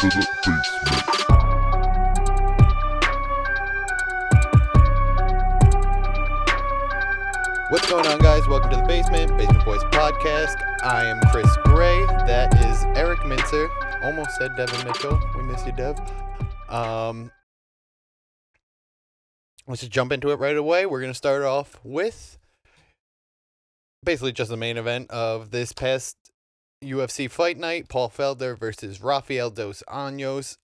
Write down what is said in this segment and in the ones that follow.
to the basement. What's going on, guys? Welcome to the Basement Boys Podcast. I am Chris Gray. That is Eric Mincer. Almost said Devin Mitchell. We miss you, Dev. Let's just jump into it right away. We're going to start off with basically just the main event of this past UFC fight night. Paul Felder versus Rafael dos Anjos.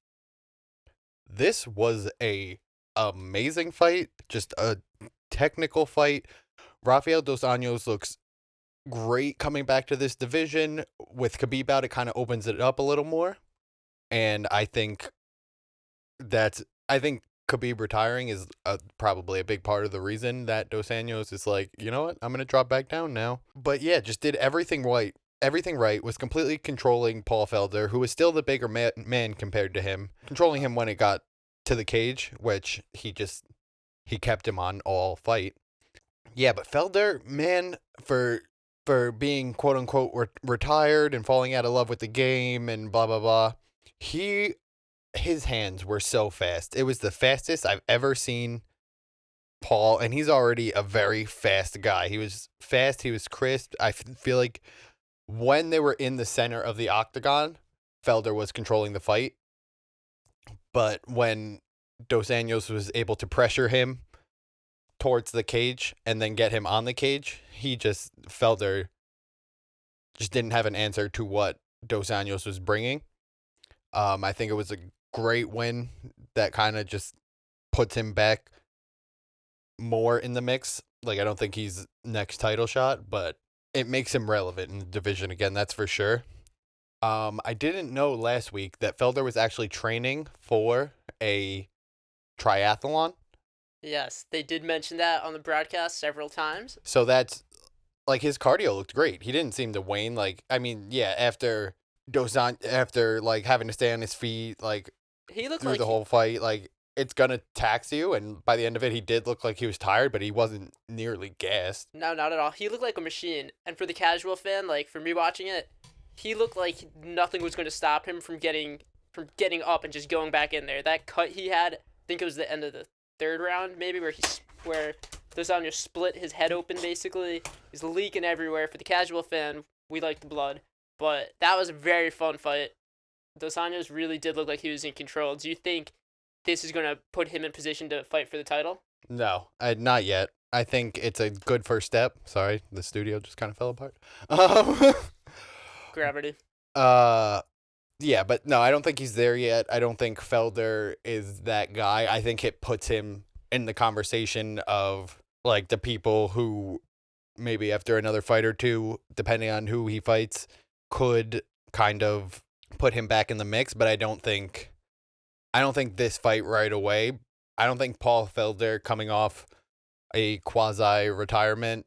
This was a amazing fight. Just a technical fight. Rafael dos Anjos looks great coming back to this division. With Khabib out, it kind of opens it up a little more. And I think Khabib retiring is probably a big part of the reason that Dos Anjos is like, you know what, I'm going to drop back down now. But yeah, just did everything right. Everything right, was completely controlling Paul Felder, who was still the bigger man compared to him. Controlling him when it got to the cage, which he kept him on all fight. Yeah, but Felder, man, for being quote unquote retired and falling out of love with the game and blah blah blah, his hands were so fast. It was the fastest I've ever seen Paul, and he's already a very fast guy. He was fast, he was crisp. I feel like when they were in the center of the octagon, Felder was controlling the fight. But when Dos Anjos was able to pressure him towards the cage and then get him on the cage, Felder just didn't have an answer to what Dos Anjos was bringing. I think it was a great win that kind of just puts him back more in the mix. Like, I don't think he's next title shot, but it makes him relevant in the division again, that's for sure. I didn't know last week that Felder was actually training for a triathlon. Yes, they did mention that on the broadcast several times. So that's, like, his cardio looked great. He didn't seem to wane. Like, I mean, yeah, after like having to stay on his feet, like, he looked through like the whole fight, like, it's gonna tax you. And by the end of it, he did look like he was tired, but he wasn't nearly gassed. No, not at all. He looked like a machine. And for the casual fan, like for me watching it, he looked like nothing was going to stop him from getting up and just going back in there. That cut he had, I think it was the end of the third round, maybe, where Dos Anjos split his head open, basically. He's leaking everywhere. For the casual fan, we like the blood. But that was a very fun fight. Dos Anjos really did look like he was in control. Do you think this is going to put him in position to fight for the title? No, not yet. I think it's a good first step. Sorry, the studio just kind of fell apart. Gravity. Yeah, but no, I don't think he's there yet. I don't think Felder is that guy. I think it puts him in the conversation of, like, the people who maybe after another fight or two, depending on who he fights, could kind of put him back in the mix. But I don't think this fight right away, I don't think Paul Felder coming off a quasi-retirement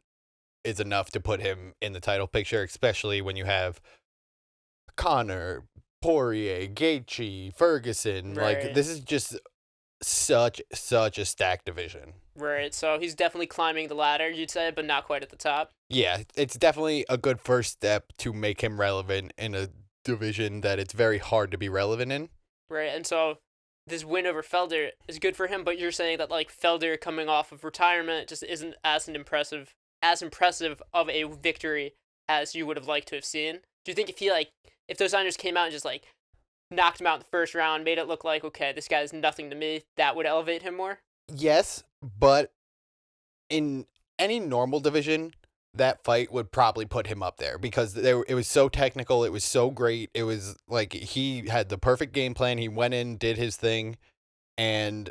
is enough to put him in the title picture, especially when you have Conor, Poirier, Gaethje, Ferguson. Right. Like, this is just such a stacked division. Right, so he's definitely climbing the ladder, you'd say, but not quite at the top. Yeah, it's definitely a good first step to make him relevant in a division that it's very hard to be relevant in. Right, and so this win over Felder is good for him, but you're saying that, like, Felder coming off of retirement just isn't as impressive of a victory as you would have liked to have seen. Do you think if Dos Anjos came out and just, like, knocked him out in the first round, made it look like, okay, this guy's nothing to me, that would elevate him more? Yes, but in any normal division, that fight would probably put him up there because it was so technical. It was so great. It was like he had the perfect game plan. He went in, did his thing, and,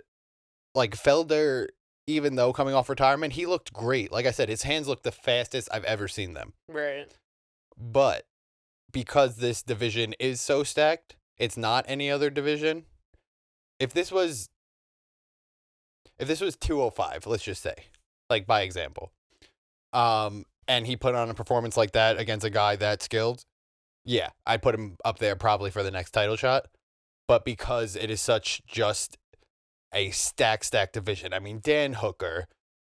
like, Felder, even though coming off retirement, he looked great. Like I said, his hands looked the fastest I've ever seen them. Right. But because this division is so stacked, it's not any other division. If this was 205, let's just say, like, by example, and he put on a performance like that against a guy that skilled, yeah, I'd put him up there probably for the next title shot. But because it is such just a stacked division, I mean, Dan Hooker,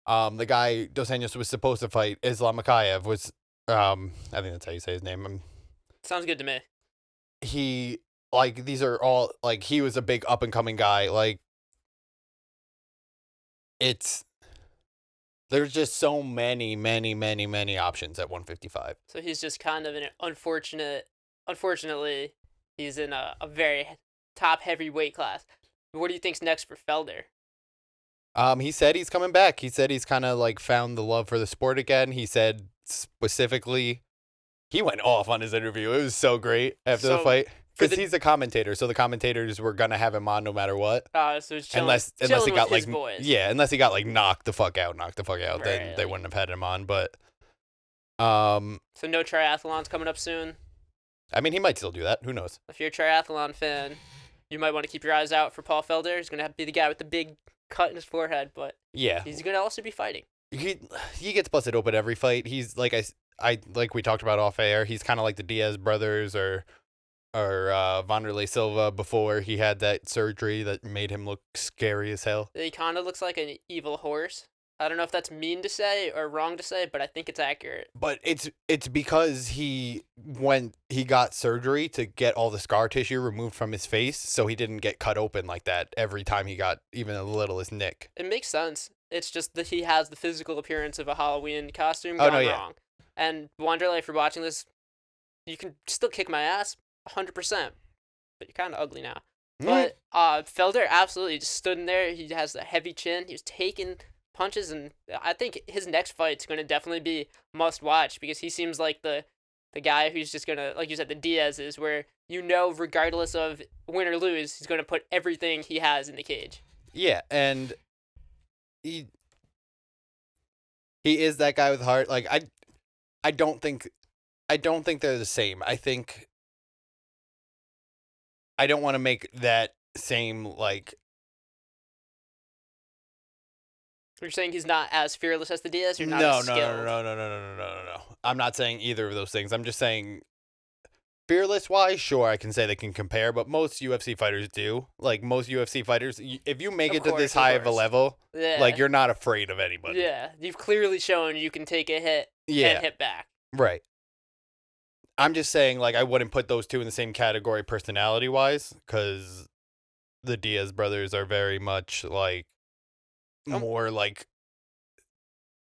the guy Dos Anjos was supposed to fight, Islam Makhachev, was, I think that's how you say his name. Sounds good to me. He like these are all like he was a big up and coming guy. Like it's there's just so many options at 155. So he's just kind of an unfortunately, he's in a very top heavy weight class. What do you think's next for Felder? He said he's coming back. He said he's kind of like found the love for the sport again. He said specifically, he went off on his interview. It was so great after the So fight because the he's a commentator. So the commentators were gonna have him on no matter what. so it's chilling, Unless he chilling got with his like boys. yeah, unless he got like knocked the fuck out, then Right, they like- wouldn't have had him on. But So no triathlons coming up soon. I mean, he might still do that. Who knows? If you're a triathlon fan, you might want to keep your eyes out for Paul Felder. He's gonna have to be the guy with the big cut in his forehead, but Yeah, he's gonna also be fighting. he gets busted open every fight. He's like I like we talked about off air. He's kind of like the Diaz brothers or Wanderlei Silva before he had that surgery that made him look scary as hell. He kind of looks like an evil horse. I don't know if that's mean to say or wrong to say, but I think it's accurate. But it's because he got surgery to get all the scar tissue removed from his face, so he didn't get cut open like that every time he got even the littlest nick. It makes sense. It's just that he has the physical appearance of a Halloween costume Oh, gone no, yeah. wrong. And Wanderlei, if you're watching this, you can still kick my ass 100%, but you're kind of ugly now. But Felder absolutely just stood in there. He has a heavy chin. He was taking punches, and I think his next fight's going to definitely be must watch because he seems like the guy who's just going to, like you said, the Diaz is, where regardless of win or lose, he's going to put everything he has in the cage. Yeah, and he is that guy with heart. Like I don't think they're the same. I don't want to make that same like You're saying he's not as fearless as the Diaz? You're not no, as no, skilled? no. I'm not saying either of those things. I'm just saying fearless wise, sure, I can say they can compare, but most UFC fighters do. Like most UFC fighters, if you make Of it to this course, of high of a course. level, Yeah. like you're not afraid of anybody. Yeah, you've clearly shown you can take a hit Yeah. and hit back. Right. I'm just saying, like, I wouldn't put those two in the same category personality wise, because the Diaz brothers are very much like more like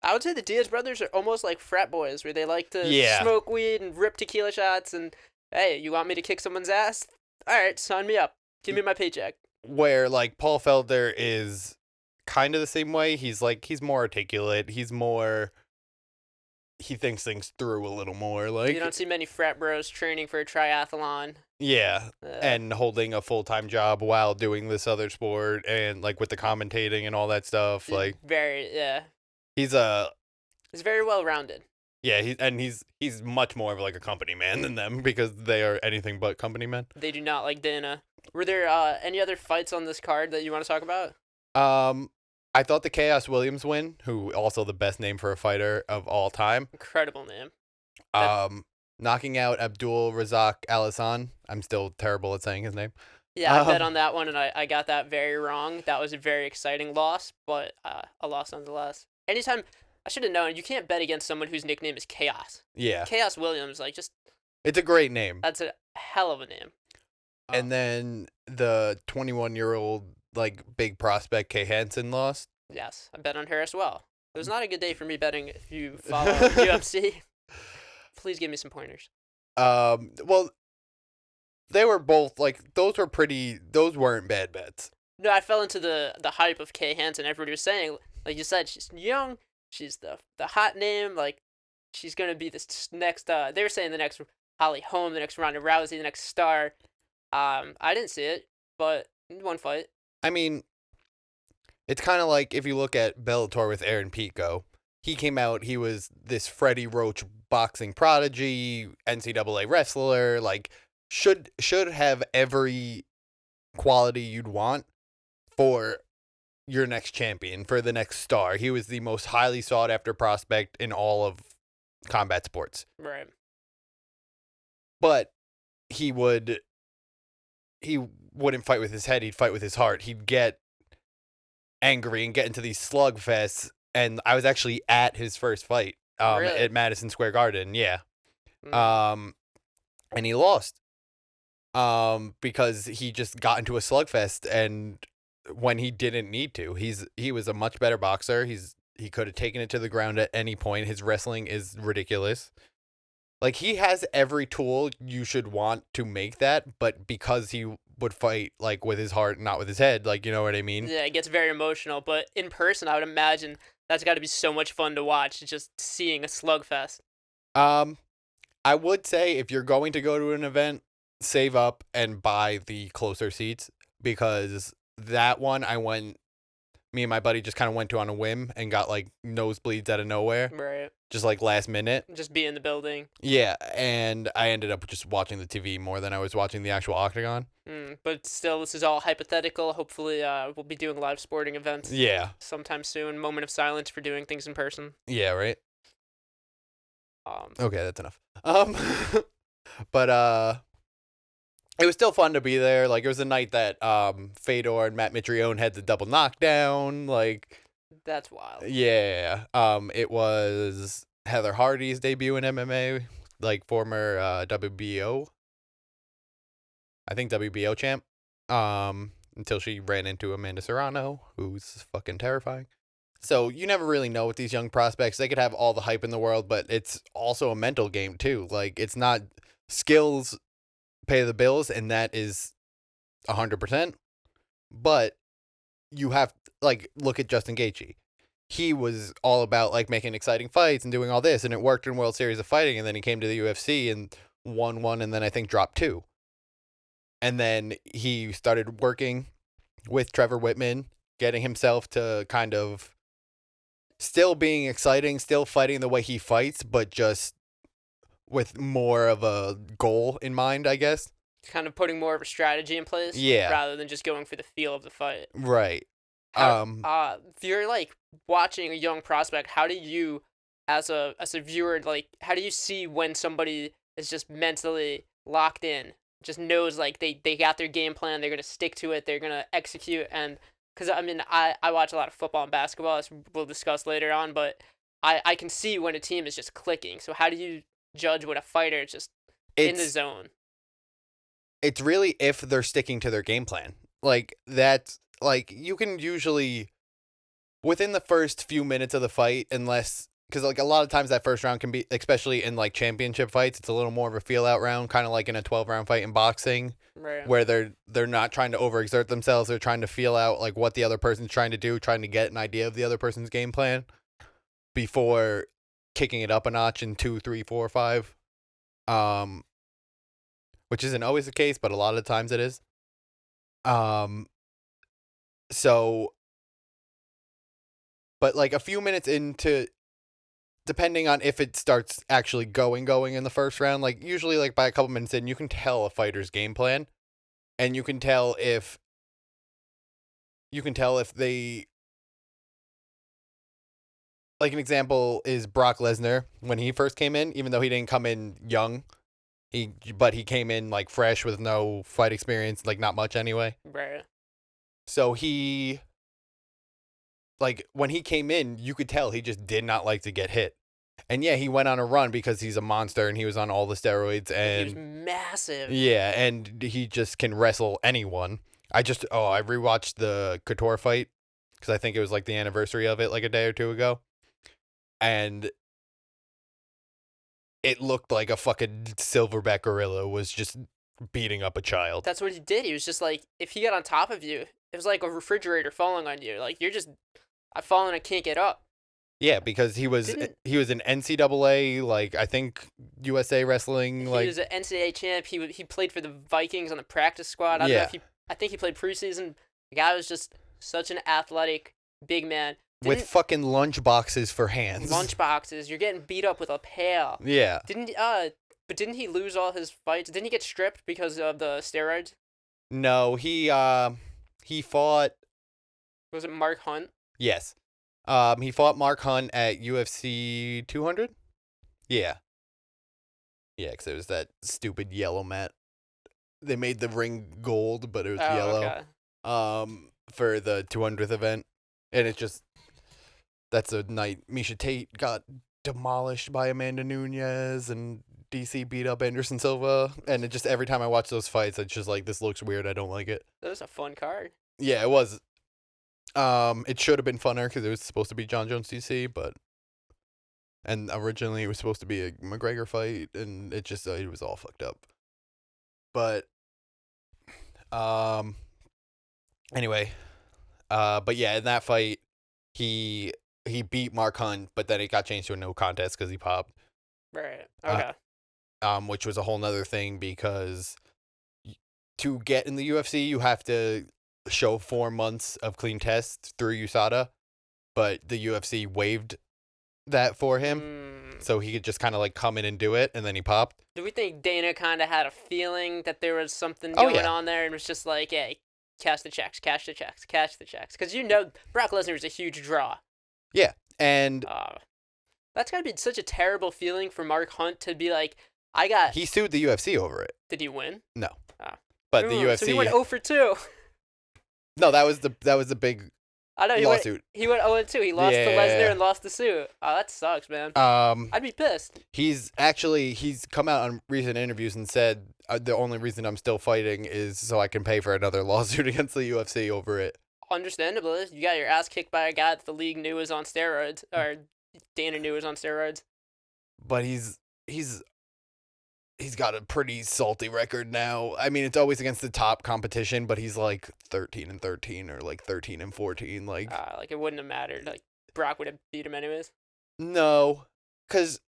I would say the Diaz brothers are almost like frat boys, where they like to Yeah. smoke weed and rip tequila shots. And hey, you want me to kick someone's ass? All right, sign me up. Give me my paycheck. where like Paul Felder is kind of the same way. He's more articulate. He thinks things through a little more. Like You don't see many frat bros training for a triathlon. yeah, Uh, and holding a full-time job while doing this other sport and like with the commentating and all that stuff. Like yeah, he's he's very well rounded. yeah, he's much more of like a company man than them because they are anything but company men. They do not like Dana. Were there any other fights on this card that you want to talk about? I thought the Chaos Williams win, who also the best name for a fighter of all time. Incredible name. Knocking out Abdul Razak Alisson. I'm still terrible at saying his name. Yeah, I bet on that one, and I got that very wrong. That was a very exciting loss, but a loss nonetheless. Anytime, I should have known, you can't bet against someone whose nickname is Chaos. Yeah, Chaos Williams, like, just, it's a great name. that's a hell of a name. And then the 21-year-old like big prospect Kay Hansen lost. Yes, I bet on her as well. It was not a good day for me betting if you follow UFC. Please give me some pointers. Well, they were both like those weren't bad bets. No, I fell into the hype of Kay Hansen. Everybody was saying, like you said, she's young. She's the hot name. Like, she's going to be this next, they were saying the next Holly Holm, the next Ronda Rousey, the next star. I didn't see it, but one fight. I mean, it's kind of like if you look at Bellator with Aaron Pico. He came out, he was this Freddie Roach boxing prodigy, NCAA wrestler, like should have every quality you'd want for your next champion, for the next star. He was the most highly sought after prospect in all of combat sports. Right. But he wouldn't fight with his head, he'd fight with his heart. He'd get angry and get into these slugfests. And I was actually at his first fight Really? at Madison Square Garden. Yeah. Mm. And he lost. because he just got into a slugfest and when he didn't need to. He was a much better boxer. He could have taken it to the ground at any point. His wrestling is ridiculous. Like he has every tool you should want to make that, but because he would fight like with his heart, not with his head, like you know what I mean? Yeah, it gets very emotional, but in person, I would imagine that's got to be so much fun to watch, just seeing a slugfest. Um, I would say if you're going to go to an event, save up and buy the closer seats because that one me and my buddy just kind of went to on a whim and got like nosebleeds out of nowhere, Right. just like last minute. Just be in the building. Yeah, and I ended up just watching the TV more than I was watching the actual octagon. But still, this is all hypothetical. Hopefully, we'll be doing live sporting events Yeah, sometime soon. Moment of silence for doing things in person. yeah, right. Um, Okay, that's enough. But it was still fun to be there. Like it was a night that Fedor and Matt Mitrione had the double knockdown. Like that's wild. yeah, it was Heather Hardy's debut in MMA, like former WBO, I think WBO champ. Until she ran into Amanda Serrano, who's fucking terrifying. So you never really know with these young prospects. They could have all the hype in the world, but it's also a mental game too. Like it's not skills pay the bills, and that is 100%. But you have like look at Justin Gaethje. He was all about like making exciting fights and doing all this, and it worked in World Series of Fighting. And then he came to the UFC and won one, and then I think dropped two. And then he started working with Trevor Whitman, getting himself to kind of still being exciting, still fighting the way he fights, but just with more of a goal in mind, I guess. Kind of putting more of a strategy in place. Yeah. Rather than just going for the feel of the fight. Right. If you're like watching a young prospect, how do you, as a viewer, like how do you see when somebody is just mentally locked in, just knows like they got their game plan, they're gonna stick to it, they're gonna execute, and because I mean I watch a lot of football and basketball, as we'll discuss later on, but I can see when a team is just clicking. So how do you judge when a fighter is just in the zone? It's really if they're sticking to their game plan. Like that's like you can usually within the first few minutes of the fight, unless because like a lot of times that first round can be, especially in like championship fights, it's a little more of a feel out round, kind of like in a 12-round fight in boxing, right, where they're not trying to overexert themselves. They're trying to feel out like what the other person's trying to do, trying to get an idea of the other person's game plan before kicking it up a notch in 2, 3, 4, 5. Which isn't always the case, but a lot of times it is. So, but like a few minutes into, depending on if it starts actually going in the first round, like usually like by a couple minutes in, you can tell a fighter's game plan, and you can tell if they, like an example is Brock Lesnar when he first came in, even though he didn't come in young. But he came in like fresh with no fight experience, like not much anyway. right. So like when he came in, you could tell he just did not like to get hit. And yeah, he went on a run because he's a monster and he was on all the steroids and he was massive. Yeah, and he just can wrestle anyone. I rewatched the Couture fight because I think it was like the anniversary of it like a day or two ago. And it looked like a fucking silverback gorilla was just beating up a child. That's what he did. He was just like, if he got on top of you, it was like a refrigerator falling on you. Like I've fallen, I can't get up. Yeah, because he was an NCAA, like I think USA wrestling. He like was an NCAA champ. He played for the Vikings on the practice squad. I think he played preseason. The guy was just such an athletic big man. With fucking lunch boxes for hands. Lunch boxes. You're getting beat up with a pail. Yeah. Didn't he lose all his fights? Didn't he get stripped because of the steroids? No, he fought. Was it Mark Hunt? Yes. He fought Mark Hunt at UFC 200. Yeah. Yeah, because it was that stupid yellow mat. They made the ring gold, but it was yellow. Okay. For the 200th event, and it's just. That's a night Misha Tate got demolished by Amanda Nunes, and DC beat up Anderson Silva, and it just every time I watch those fights, it's just like this looks weird. I don't like it. That was a fun card. Yeah, it was. It should have been funner because it was supposed to be John Jones DC, and originally it was supposed to be a McGregor fight, and it just it was all fucked up. But anyway, but yeah, in that fight, he beat Mark Hunt, but then it got changed to a no contest because he popped. Right. Okay. Which was a whole nother thing because to get in the UFC, you have to show 4 months of clean tests through USADA, but the UFC waived that for him, so he could just kind of like come in and do it, and then he popped. Do we think Dana kind of had a feeling that there was something going on there, and was just like, hey, cash the checks, cash the checks, cash the checks? Because Brock Lesnar is a huge draw. Yeah, and that's gotta be such a terrible feeling for Mark Hunt to be like, He sued the UFC over it. Did he win? No. But the UFC. So he went 0 for 2. No, that was the big I know, lawsuit. He went 0 2. He lost to Lesnar and lost the suit. Oh, that sucks, man. I'd be pissed. He's come out on recent interviews and said the only reason I'm still fighting is so I can pay for another lawsuit against the UFC over it. Understandable. You got your ass kicked by a guy that the league knew was on steroids, or Dana knew was on steroids. But he's got a pretty salty record now. I mean, it's always against the top competition, but he's like 13-13 or like 13-14. Like it wouldn't have mattered. Like Brock would have beat him anyways. No, because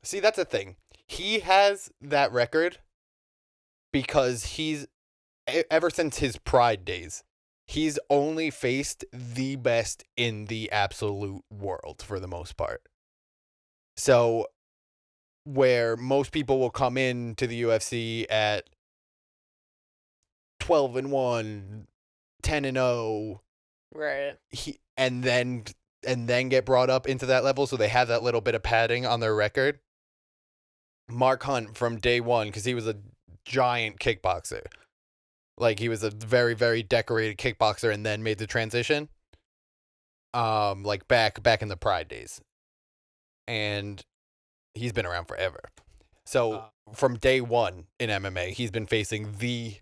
see, that's the thing. He has that record because he's ever since his Pride days, he's only faced the best in the absolute world for the most part. So where most people will come in to the UFC at 12-1, 10-0, right? And then get brought up into that level, so they have that little bit of padding on their record. Mark Hunt from day one, because he was a giant kickboxer, like he was a very, very decorated kickboxer, and then made the transition. Like back in the Pride days, and he's been around forever. So from day one in MMA, he's been facing the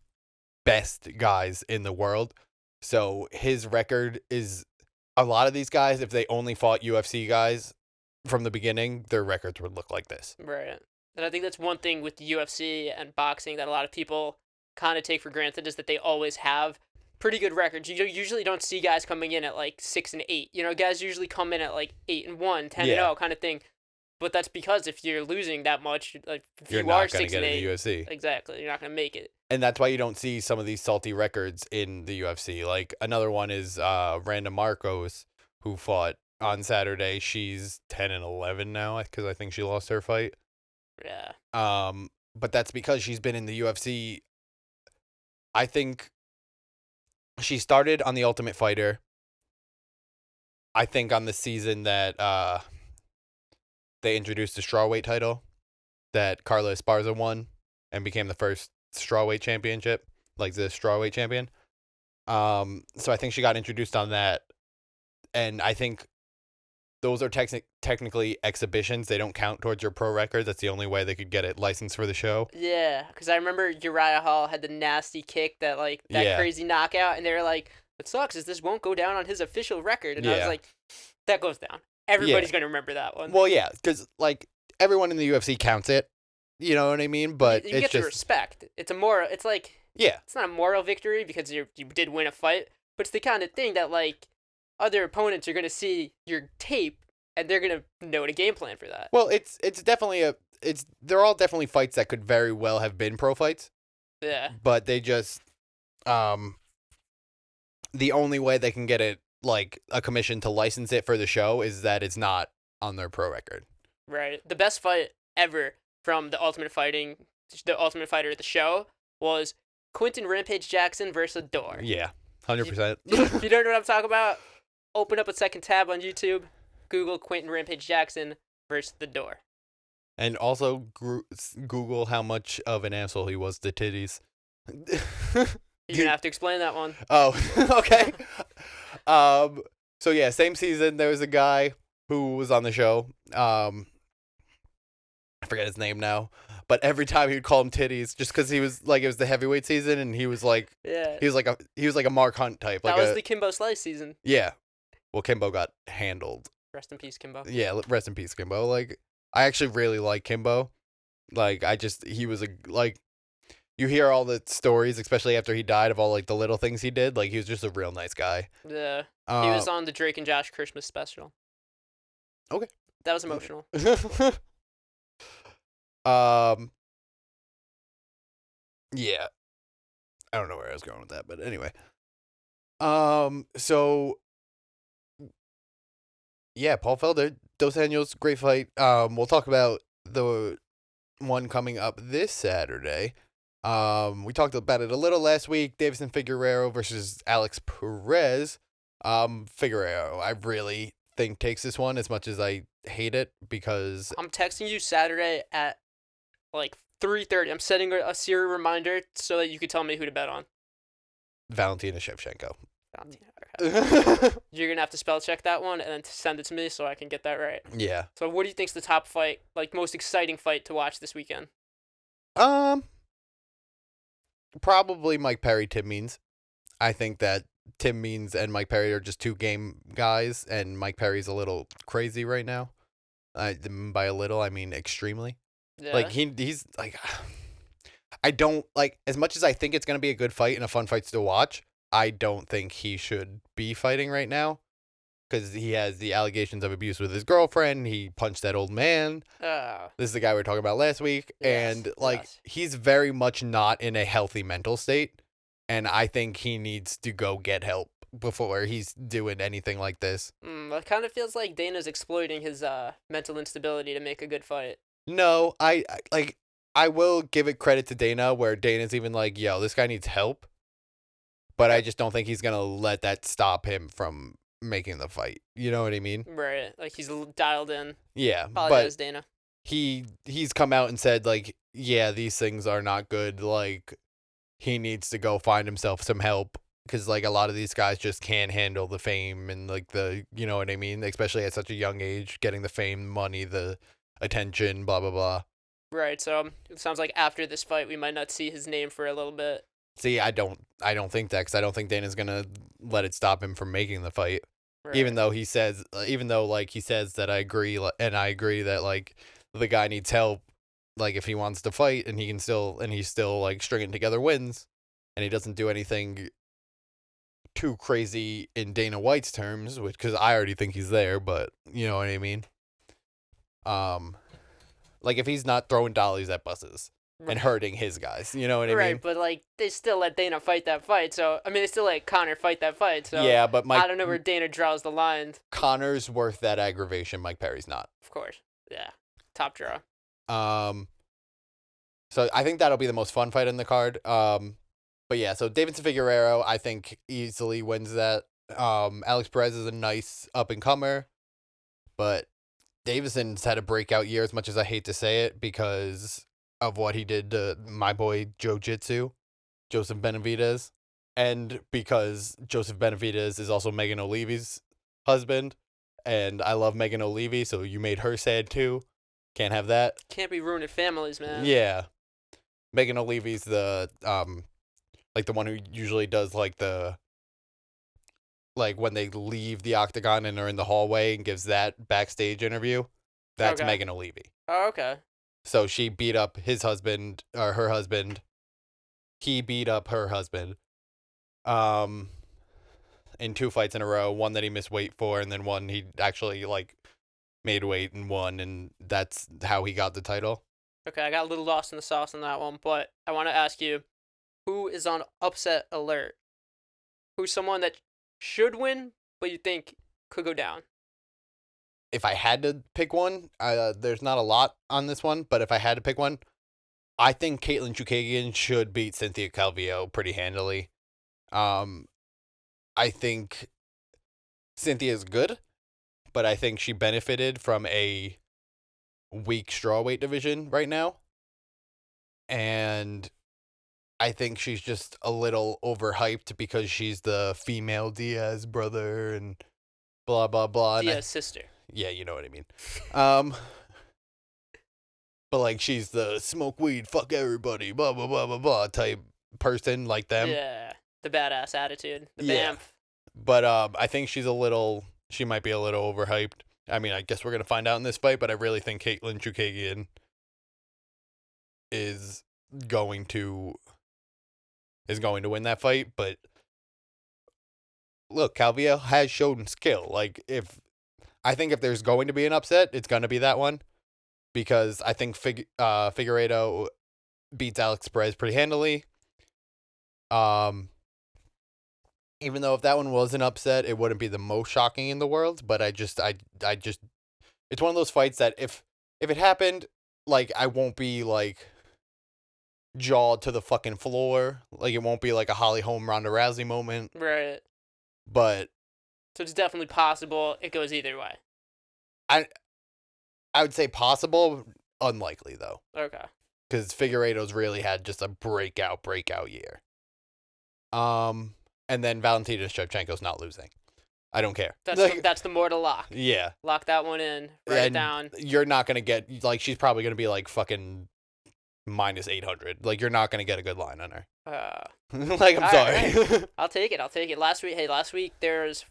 best guys in the world. So his record is, a lot of these guys, if they only fought UFC guys from the beginning, their records would look like this. Right. And I think that's one thing with the UFC and boxing that a lot of people kind of take for granted, is that they always have pretty good records. You usually don't see guys coming in at like 6-8. You know, guys usually come in at like 8-1, 10-0 kind of thing. But that's because if you're losing that much, like if you're you not are going to get in 6-8, the UFC. exactly, you're not going to make it. And that's why you don't see some of these salty records in the UFC. Like another one is Randa Marcos, who fought on Saturday. She's 10-11 now because I think she lost her fight. Yeah. But that's because she's been in the UFC. I think she started on The Ultimate Fighter. I think on the season that they introduced the strawweight title that Carla Esparza won and became the first strawweight championship, like the strawweight champion. So I think she got introduced on that, and I think those are technically exhibitions. They don't count towards your pro record. That's the only way they could get it licensed for the show. Yeah, because I remember Uriah Hall had the nasty kick, that crazy knockout, and they were like, "What sucks is this won't go down on his official record." And I was like, "That goes down. Everybody's gonna remember that one." Well, yeah, because like everyone in the UFC counts it. You know what I mean? But you get the respect. It's like, yeah, it's not a moral victory because you did win a fight, but it's the kind of thing that like other opponents are gonna see your tape and they're gonna know to game plan for that. Well, it's definitely they're all definitely fights that could very well have been pro fights. Yeah. But they just the only way they can get it, like a commission to license it for the show, is that it's not on their pro record. Right. The best fight ever from the Ultimate Fighter at the show was Quentin Rampage Jackson versus Door. Yeah, 100%. If you don't know what I'm talking about, open up a second tab on YouTube, Google Quentin Rampage Jackson versus The Door. And also Google how much of an asshole he was to titties. You're gonna have to explain that one. Oh, okay. So yeah, same season, there was a guy who was on the show, I forget his name now, but every time he would call him titties, just because he was like it was the heavyweight season, and he was like Yeah. he was like a Mark Hunt type, That like was a the Kimbo Slice season. yeah. Well, Kimbo got handled. Rest in peace, Kimbo. Yeah, rest in peace, Kimbo. Like I actually really like Kimbo. Like he was like you hear all the stories, especially after he died, of all like the little things he did. Like he was just a real nice guy. Yeah. He Uh, was on the Drake and Josh Christmas special. Okay. That was emotional. Yeah. I don't know where I was going with that, but anyway. So yeah, Paul Felder, Dos Anjos, great fight. We'll talk about the one coming up this Saturday. We talked about it a little last week. Davison Figueiredo versus Alex Perez. Figueiredo, I really think takes this one as much as I hate it because I'm texting you Saturday at like 3:30. I'm setting a Siri reminder so that you can tell me who to bet on. Valentina Shevchenko. Okay. You're gonna have to spell check that one and then send it to me so I can get that right. Yeah. So what do you think's the top fight, like most exciting fight to watch this weekend? Probably Mike Perry, Tim Means. I think that Tim Means and Mike Perry are just two game guys, and Mike Perry's a little crazy right now. By a little, I mean extremely. Yeah. Like he's like, I don't like as much as I think it's gonna be a good fight and a fun fight to watch. I don't think he should be fighting right now because he has the allegations of abuse with his girlfriend. He punched that old man. This is the guy we were talking about last week, Yes, and like yes. he's very much not in a healthy mental state, and I think he needs to go get help before he's doing anything like this. It kind of feels like Dana's exploiting his mental instability to make a good fight. No, I will give it credit to Dana where Dana's even like, yo, this guy needs help. But I just don't think he's gonna let that stop him from making the fight. You know what I mean? Right. Like he's dialed in. Yeah. Apologize, But Dana. he's come out and said like, yeah, these things are not good. Like he needs to go find himself some help because like a lot of these guys just can't handle the fame and like the you know what I mean, especially at such a young age, getting the fame, money, the attention, blah blah blah. Right. So it sounds like after this fight, we might not see his name for a little bit. See, I don't think that because I don't think Dana's gonna let it stop him from making the fight. Right. Even though he says that I agree, and I agree that like the guy needs help, like if he wants to fight and he's still like stringing together wins, and he doesn't do anything too crazy in Dana White's terms, which because I already think he's there, but you know what I mean. Like if he's not throwing dollies at buses and hurting his guys, you know what I Right, mean? but like they still let Dana fight that fight. So I mean, they still let Connor fight that fight. So Yeah, but I don't know where Dana draws the line. Connor's worth that aggravation. Mike Perry's not. Of course. Yeah. Top draw. So I think that'll be the most fun fight in the card. But yeah, so Davidson Figueiredo, I think easily wins that. Alex Perez is a nice up and comer, but Davidson's had a breakout year as much as I hate to say it because of what he did to my boy Joseph Benavidez, and because Joseph Benavidez is also Megan O'Leary's husband, and I love Megan O'Leary, so you made her sad too. Can't have that. Can't be ruining families, man. Yeah. Megan O'Leary's the like the one who usually does like when they leave the octagon and are in the hallway and gives that backstage interview. That's Okay. Megan O'Leary. Oh, okay. So she beat up his husband or her husband. He beat up her husband. In 2 fights in a row, one that he missed weight for, and then one he actually like made weight and won, and that's how he got the title. Okay, I got a little lost in the sauce on that one, but I want to ask you, who is on upset alert? Who's someone that should win, but you think could go down? If I had to pick one, there's not a lot on this one, but if I had to pick one, I think Caitlin Chukagian should beat Cynthia Calvillo pretty handily. I think Cynthia's good, but I think she benefited from a weak strawweight division right now. And I think she's just a little overhyped because she's the female Diaz brother and blah, blah, blah. Diaz sister. Yeah, you know what I mean. but like she's the smoke weed, fuck everybody, blah blah blah blah blah type person like them. Yeah, the badass attitude, the Yeah. BAMF. But I think she might be a little overhyped. I mean, I guess we're gonna find out in this fight, but I really think Caitlin Chukagian is going to win that fight. But look, Calvillo has shown skill. Like I think if there's going to be an upset, it's gonna be that one, because I think Figueiredo beats Alex Perez pretty handily. Even though if that one was an upset, it wouldn't be the most shocking in the world. But I just, it's one of those fights that if it happened, like I won't be like jawed to the fucking floor. Like it won't be like a Holly Holm Ronda Rousey moment. Right. But So it's definitely possible it goes either way. I would say possible, unlikely though, Okay. because Figueiredo's really had just a breakout year. And then Valentina Shevchenko's not losing. I don't care. That's the mortal lock. Yeah. Lock that one in. Write it And down. You're not gonna get, like, she's probably gonna be like fucking minus 800. Like you're not gonna get a good line on her. Like I'm sorry. I'll take it. Last week there's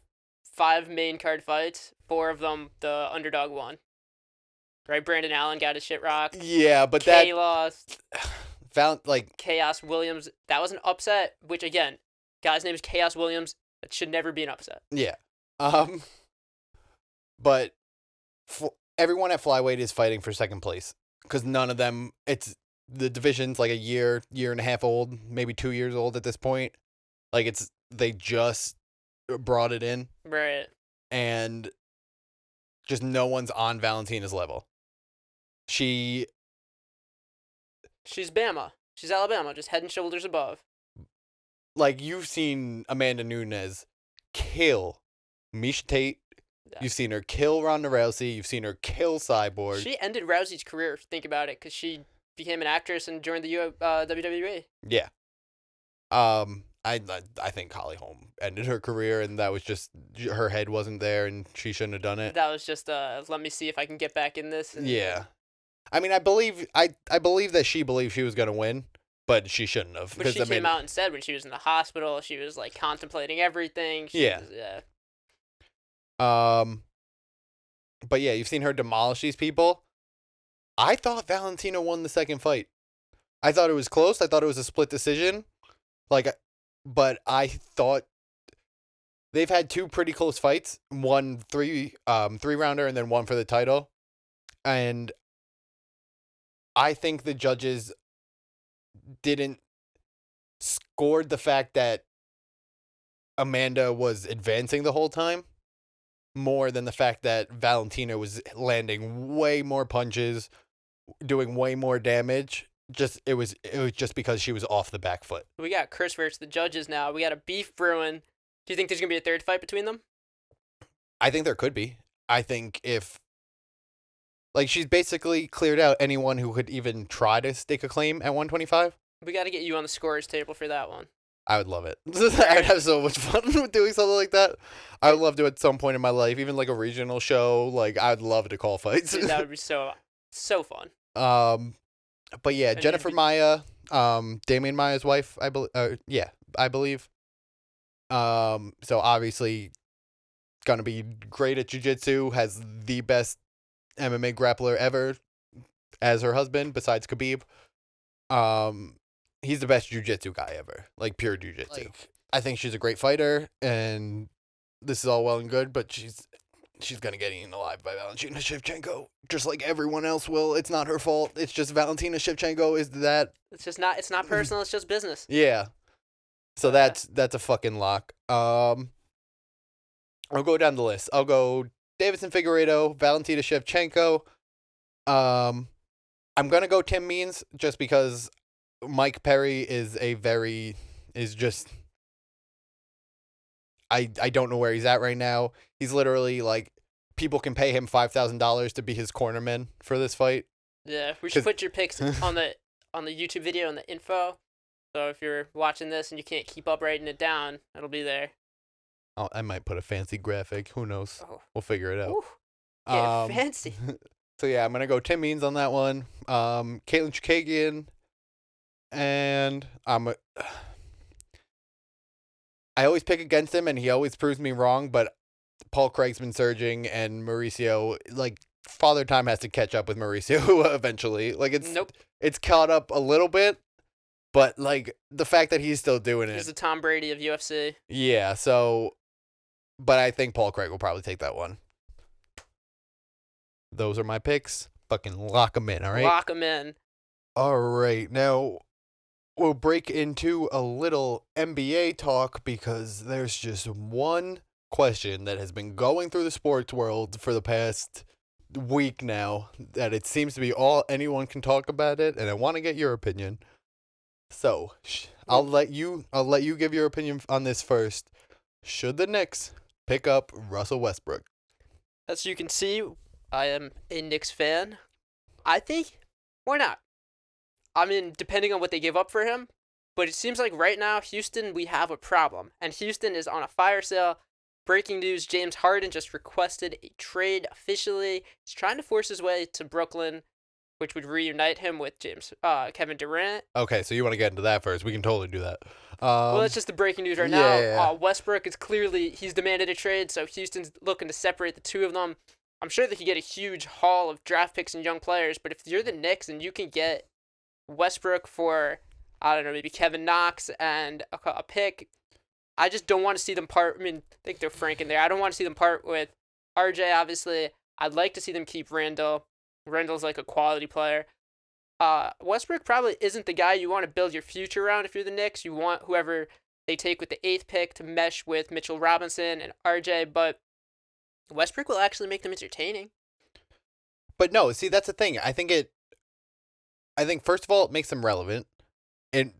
5 main card fights. 4 of them the underdog won. Right, Brandon Allen got his shit rocked. Yeah, but Kay lost. like Chaos Williams, that was an upset. Which again, guy's name is Chaos Williams. That should never be an upset. yeah. But everyone at flyweight is fighting for second place because none of them. It's the division's like a year and a half old, maybe 2 years old at this point. Like they just brought it in, Right. and just no one's on Valentina's level. She's Bama. She's Alabama, just head and shoulders above. Like, you've seen Amanda Nunes kill Miesha Tate. Yeah. You've seen her kill Ronda Rousey. You've seen her kill Cyborg. She ended Rousey's career, if you think about it, because she became an actress and joined the WWE. Yeah. I think Holly Holm ended her career, and that was just her head wasn't there, and she shouldn't have done it. That was just let me see if I can get back in this. And, Yeah. I mean, I believe that she believed she was gonna win, but she shouldn't have. But she came out and said when she was in the hospital, she was like contemplating everything. Yeah. But yeah, you've seen her demolish these people. I thought Valentina won the second fight. I thought it was close. I thought it was a split decision. But I thought they've had 2 pretty close fights. One 3-rounder and then one for the title. And I think the judges didn't score the fact that Amanda was advancing the whole time more than the fact that Valentina was landing way more punches, doing way more damage. It was just because she was off the back foot. We got Chris versus the judges now. We got a beef brewing. Do you think there's gonna be a third fight between them? I think there could be. I think if, like, she's basically cleared out anyone who could even try to stake a claim at 125. We got to get you on the scorers table for that one. I would love it. I'd have so much fun doing something like that. I would love to at some point in my life, even like a regional show. Like, I'd love to call fights. Dude, that would be so fun. But yeah, And Jennifer Maia, Damian Maia's wife, I believe. So obviously, gonna be great at jiu-jitsu. Has the best MMA grappler ever as her husband, besides Khabib. He's the best jiu-jitsu guy ever, like pure jiu-jitsu. Like, I think she's a great fighter, and this is all well and good, but she's gonna get eaten alive by Valentina Shevchenko, just like everyone else will. It's not her fault. It's just Valentina Shevchenko is that. It's not personal. It's just business. Yeah. So that's a fucking lock. I'll go down the list. I'll go Deiveson Figueiredo, Valentina Shevchenko. I'm gonna go Tim Means just because Mike Perry is just. I don't know where he's at right now. He's literally like, people can pay him $5,000 to be his cornerman for this fight. Yeah, we should put your picks on the YouTube video and the info. So if you're watching this and you can't keep up writing it down, it'll be there. Oh, I might put a fancy graphic. Who knows? Oh. We'll figure it out. Ooh, get fancy. So yeah, I'm gonna go Tim Means on that one. Caitlin Chukagian, and I always pick against him, and he always proves me wrong. But Paul Craig's been surging, and Mauricio, like, Father Time has to catch up with Mauricio eventually. Like, Nope. it's caught up a little bit, but like the fact that he's still doing He's it, the Tom Brady of UFC. yeah. So, but I think Paul Craig will probably take that one. Those are my picks. Fucking lock them in, all right? Lock him in. All right, now we'll break into a little NBA talk because there's just one question that has been going through the sports world for the past week now that it seems to be all anyone can talk about it, and I want to get your opinion. So, I'll let you give your opinion on this first. Should the Knicks pick up Russell Westbrook? As you can see, I am a Knicks fan. I think, why not? I mean, depending on what they give up for him, but it seems like right now, Houston, we have a problem. And Houston is on a fire sale. Breaking news, James Harden just requested a trade officially. He's trying to force his way to Brooklyn, which would reunite him with Kevin Durant. Okay, so you want to get into that first. We can totally do that. Well, that's just the breaking news right now. Yeah. Westbrook is clearly, he's demanded a trade, so Houston's looking to separate the two of them. I'm sure they could get a huge haul of draft picks and young players, but if you're the Knicks and you can get Westbrook for, I don't know, maybe Kevin Knox and a pick, I just don't want to see them part. I mean, I think they're frank in there. I don't want to see them part with RJ, obviously. I'd like to see them keep Randall. Randall's like a quality player. Westbrook probably isn't the guy you want to build your future around if you're the Knicks. You want whoever they take with the 8th pick to mesh with Mitchell Robinson and RJ, but Westbrook will actually make them entertaining. But no, see, that's the thing. I think first of all, it makes them relevant. And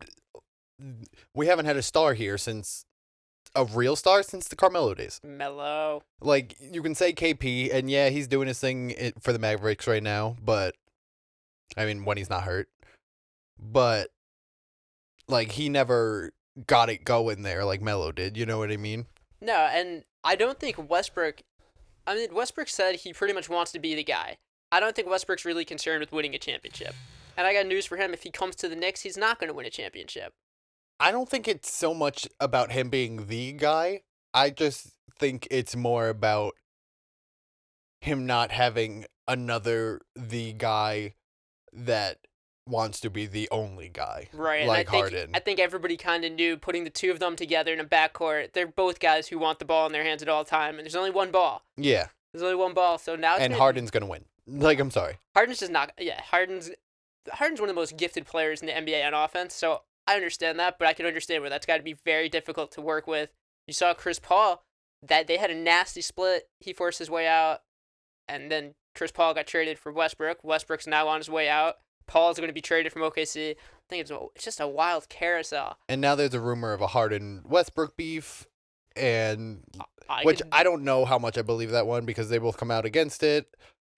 we haven't had a real star since the Carmelo days. Melo. Like, you can say KP, and yeah, he's doing his thing for the Mavericks right now, but, I mean, when he's not hurt. But, like, he never got it going there like Melo did, you know what I mean? No, and I don't think Westbrook said he pretty much wants to be the guy. I don't think Westbrook's really concerned with winning a championship. And I got news for him. If he comes to the Knicks, he's not going to win a championship. I don't think it's so much about him being the guy. I just think it's more about him not having another the guy that wants to be the only guy. Right, Like and Harden. I think everybody kind of knew putting the two of them together in a backcourt. They're both guys who want the ball in their hands at all time, and there's only one ball. Yeah. There's only one ball, so now And Harden's going to win. Like, I'm sorry. Harden's just not. Yeah, Harden's one of the most gifted players in the NBA on offense, so I understand that, but I can understand where that's got to be very difficult to work with. You saw Chris Paul, that they had a nasty split. He forced his way out, and then Chris Paul got traded for Westbrook. Westbrook's now on his way out. Paul's going to be traded from OKC. I think it's just a wild carousel. And now there's a rumor of a Harden-Westbrook beef, and I don't know how much I believe that one because they both come out against it.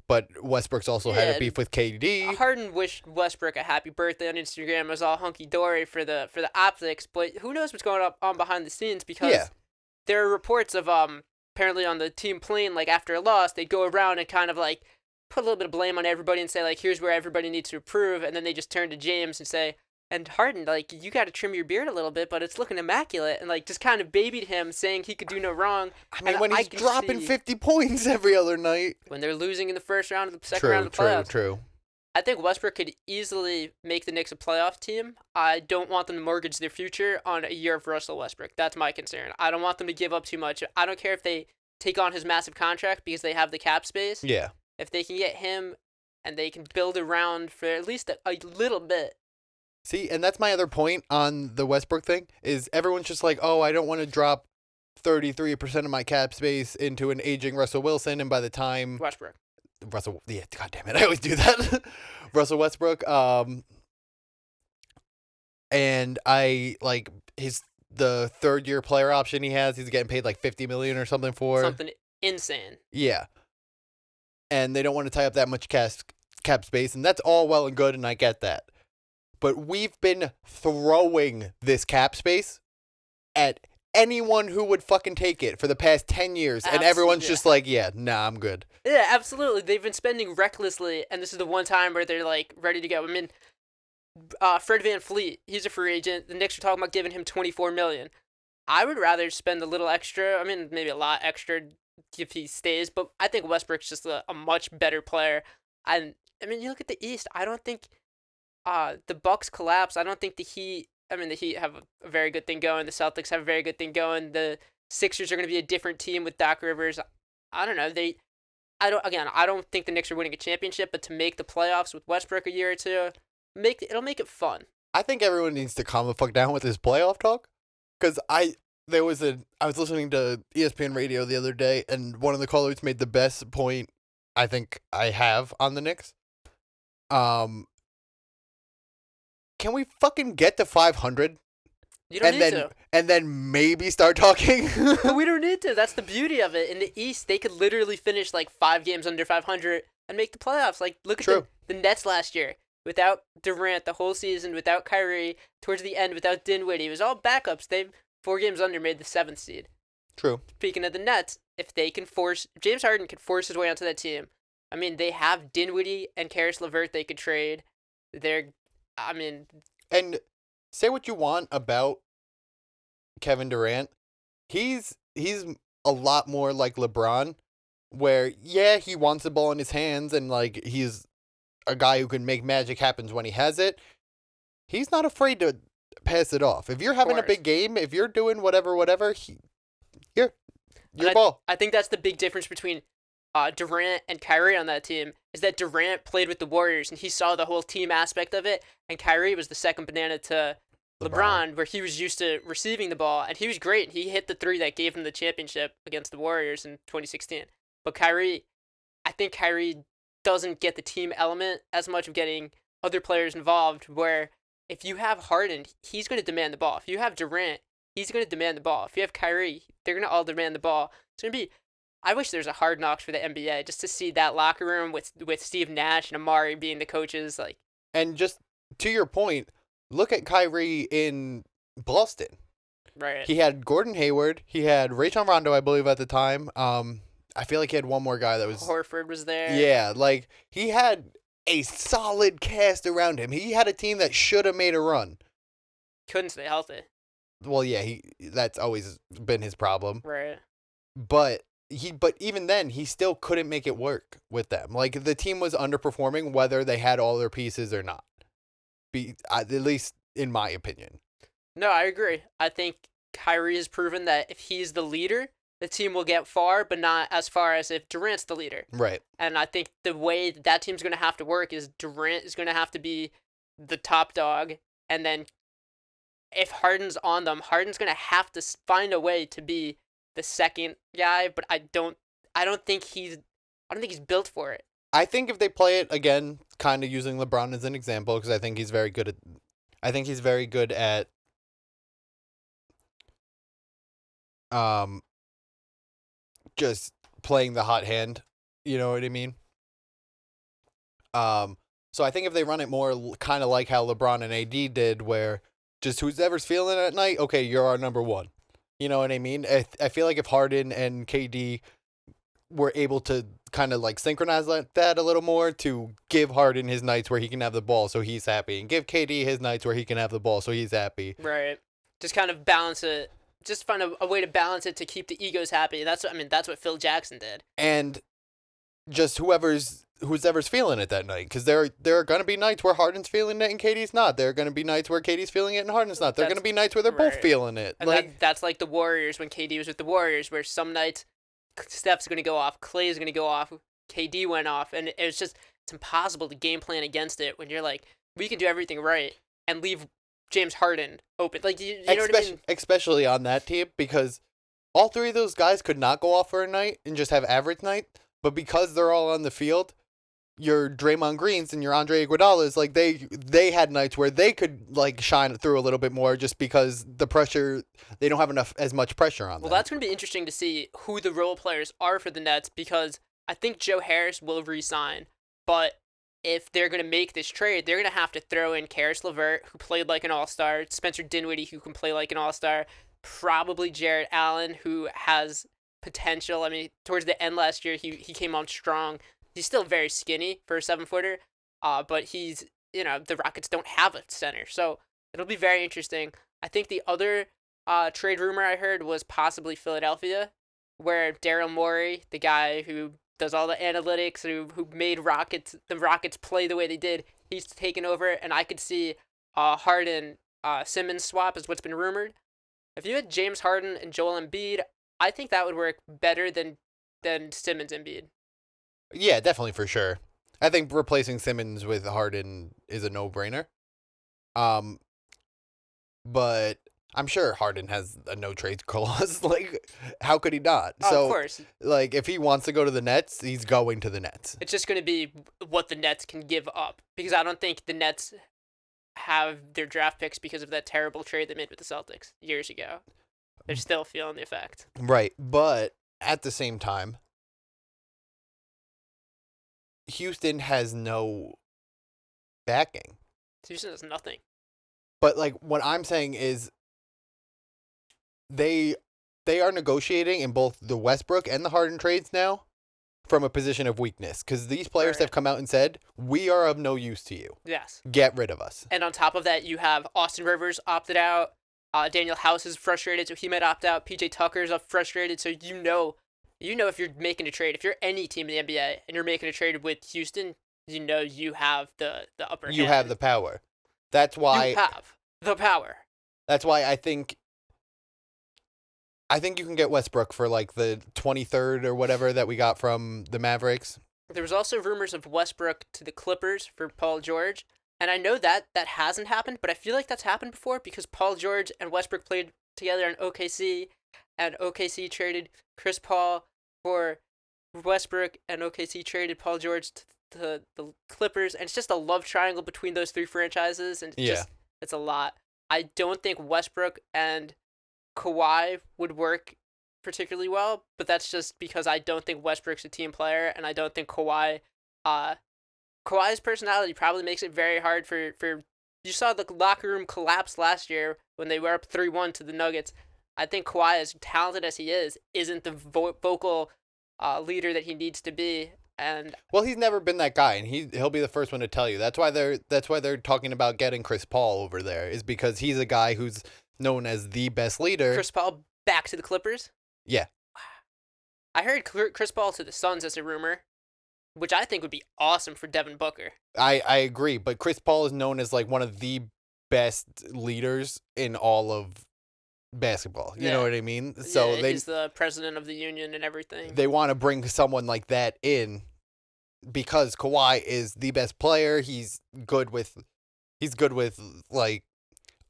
But Westbrook's also had a beef with KD. Harden wished Westbrook a happy birthday on Instagram. It was all hunky-dory for the optics, but who knows what's going on behind the scenes because there are reports of apparently on the team plane, like after a loss, they'd go around and kind of like put a little bit of blame on everybody and say like, here's where everybody needs to improve, and then they just turn to James and say, and Harden, like, you got to trim your beard a little bit, but it's looking immaculate, and like just kind of babied him, saying he could do no wrong. I mean, when he's dropping 50 points every other night. When they're losing in the first round of the second round of the playoffs. True. I think Westbrook could easily make the Knicks a playoff team. I don't want them to mortgage their future on a year of Russell Westbrook. That's my concern. I don't want them to give up too much. I don't care if they take on his massive contract because they have the cap space. Yeah. If they can get him and they can build around for at least a little bit. See, and that's my other point on the Westbrook thing, is everyone's just like, oh, I don't want to drop 33% of my cap space into an aging Russell Wilson, and by the time... Yeah, God damn it, I always do that. Russell Westbrook, and I, like, the third-year player option he has, he's getting paid like $50 million or something for. Something insane. Yeah. And they don't want to tie up that much cap space, and that's all well and good, and I get that. But we've been throwing this cap space at anyone who would fucking take it for the past 10 years, and everyone's just like, yeah, nah, I'm good. Yeah, absolutely. They've been spending recklessly, and this is the one time where they're like ready to go. I mean, Fred VanVleet, he's a free agent. The Knicks are talking about giving him $24 million. I would rather spend a little extra. I mean, maybe a lot extra if he stays, but I think Westbrook's just a much better player. And I mean, you look at the East. I don't think the Bucks collapse. I don't think the Heat. I mean, the Heat have a very good thing going. The Celtics have a very good thing going. The Sixers are going to be a different team with Doc Rivers. I don't know. I don't think the Knicks are winning a championship, but to make the playoffs with Westbrook a year or two, it'll make it fun. I think everyone needs to calm the fuck down with this playoff talk, because I was listening to ESPN radio the other day, and one of the callers made the best point I think I have on the Knicks. Can we fucking get to 500? You don't need to. And then maybe start talking? But we don't need to. That's the beauty of it. In the East, they could literally finish like 5 games under 500 and make the playoffs. Like, look at the Nets last year. Without Durant the whole season, without Kyrie, towards the end, without Dinwiddie. It was all backups. They 4 games under made the 7th seed. True. Speaking of the Nets, if James Harden could force his way onto that team. I mean, they have Dinwiddie and Karis LeVert they could trade. And say what you want about Kevin Durant, he's a lot more like LeBron, where yeah, he wants the ball in his hands, and like he's a guy who can make magic happen when he has it. He's not afraid to pass it off. If you're having a big game, if you're doing whatever, your ball. I think that's the big difference between Durant and Kyrie on that team, is that Durant played with the Warriors and he saw the whole team aspect of it, and Kyrie was the second banana to LeBron, where he was used to receiving the ball, and he was great. He hit the 3 that gave him the championship against the Warriors in 2016. But I think Kyrie doesn't get the team element as much of getting other players involved, where if you have Harden, he's going to demand the ball. If you have Durant, he's going to demand the ball. If you have Kyrie, they're going to all demand the ball. It's going to be... I wish there's a Hard Knocks for the NBA, just to see that locker room with Steve Nash and Amari being the coaches. And just to your point, look at Kyrie in Boston. Right. He had Gordon Hayward. He had Rajon Rondo, I believe, at the time. I feel like he had one more guy that was... Horford was there. Yeah, like, he had a solid cast around him. He had a team that should have made a run. Couldn't stay healthy. Well, yeah, that's always been his problem. Right. But even then, he still couldn't make it work with them. Like, the team was underperforming whether they had all their pieces or not. At least in my opinion. No, I agree. I think Kyrie has proven that if he's the leader, the team will get far, but not as far as if Durant's the leader. Right. And I think the way that team's going to have to work is Durant is going to have to be the top dog, and then if Harden's on them, Harden's going to have to find a way to be the second guy, but I don't think he's built for it. I think if they play it again, kind of using LeBron as an example, because I think he's very good at just playing the hot hand, you know what I mean? So I think if they run it more kind of like how LeBron and AD did, where just whoever's feeling it at night, okay, you're our number one. You know what I mean? I feel like if Harden and KD were able to kind of like synchronize like that a little more, to give Harden his nights where he can have the ball so he's happy, and give KD his nights where he can have the ball so he's happy. Right. Just kind of balance it. Just find a way to balance it to keep the egos happy. That's what Phil Jackson did. And just whoever's feeling it that night, because there are going to be nights where Harden's feeling it and KD's not. There are going to be nights where KD's feeling it and Harden's not. There are going to be nights where they're both feeling it. And that's like the Warriors when KD was with the Warriors, where some nights Steph's going to go off, Clay's going to go off, KD went off, and it's impossible to game plan against it when you're like, we can do everything right and leave James Harden open. Like, you know what I mean? Especially on that team, because all 3 of those guys could not go off for a night and just have average night, but because they're all on the field, your Draymond Greens and your Andre Iguodala's, like, they had nights where they could like shine through a little bit more, just because the pressure, they don't have as much pressure on them. Well, that's going to be interesting to see who the role players are for the Nets, because I think Joe Harris will re-sign, but if they're going to make this trade, they're going to have to throw in Karis LeVert, who played like an all-star, Spencer Dinwiddie, who can play like an all-star. probably Jarrett Allen, who has potential. I mean, towards the end last year, he came on strong. He's still very skinny for a 7-footer, but he's, the Rockets don't have a center, so it'll be very interesting. I think the other trade rumor I heard was possibly Philadelphia, where Daryl Morey, the guy who does all the analytics, who made the Rockets play the way they did, he's taken over, and I could see Harden Simmons swap is what's been rumored. If you had James Harden and Joel Embiid, I think that would work better than Simmons Embiid. Yeah, definitely for sure. I think replacing Simmons with Harden is a no-brainer. But I'm sure Harden has a no trade clause. Like, how could he not? Oh, of course. Like, if he wants to go to the Nets, he's going to the Nets. It's just going to be what the Nets can give up, because I don't think the Nets have their draft picks because of that terrible trade they made with the Celtics years ago. They're still feeling the effect. Right, but at the same time, Houston has no backing. Houston has nothing. But, like, what I'm saying is they are negotiating in both the Westbrook and the Harden trades now from a position of weakness, because these players have come out and said, we are of no use to you. Yes. Get rid of us. And on top of that, you have Austin Rivers opted out. Daniel House is frustrated, so he might opt out. PJ Tucker's frustrated, so you know if you're making a trade, if you're any team in the NBA and you're making a trade with Houston, you have the upper hand. You have the power. That's why you have the power. That's why I think you can get Westbrook for like the 23rd or whatever that we got from the Mavericks. There was also rumors of Westbrook to the Clippers for Paul George. And I know that hasn't happened, but I feel like that's happened before because Paul George and Westbrook played together in OKC, and OKC traded Chris Paul for Westbrook, and OKC traded Paul George to the Clippers, and it's just a love triangle between those three franchises, and it's a lot. I don't think Westbrook and Kawhi would work particularly well, but that's just because I don't think Westbrook's a team player, and I don't think Kawhi's personality probably makes it very hard for you saw the locker room collapse last year when they were up 3-1 to the Nuggets. I think Kawhi, as talented as he is, isn't the vocal leader that he needs to be. And well, he's never been that guy, and he'll be the first one to tell you. That's why they're talking about getting Chris Paul over there, is because he's a guy who's known as the best leader. Chris Paul back to the Clippers? Yeah. I heard Chris Paul to the Suns as a rumor, which I think would be awesome for Devin Booker. I agree, but Chris Paul is known as like one of the best leaders in all of basketball. You know what I mean? So he's the president of the union and everything. They want to bring someone like that in because Kawhi is the best player. He's good with like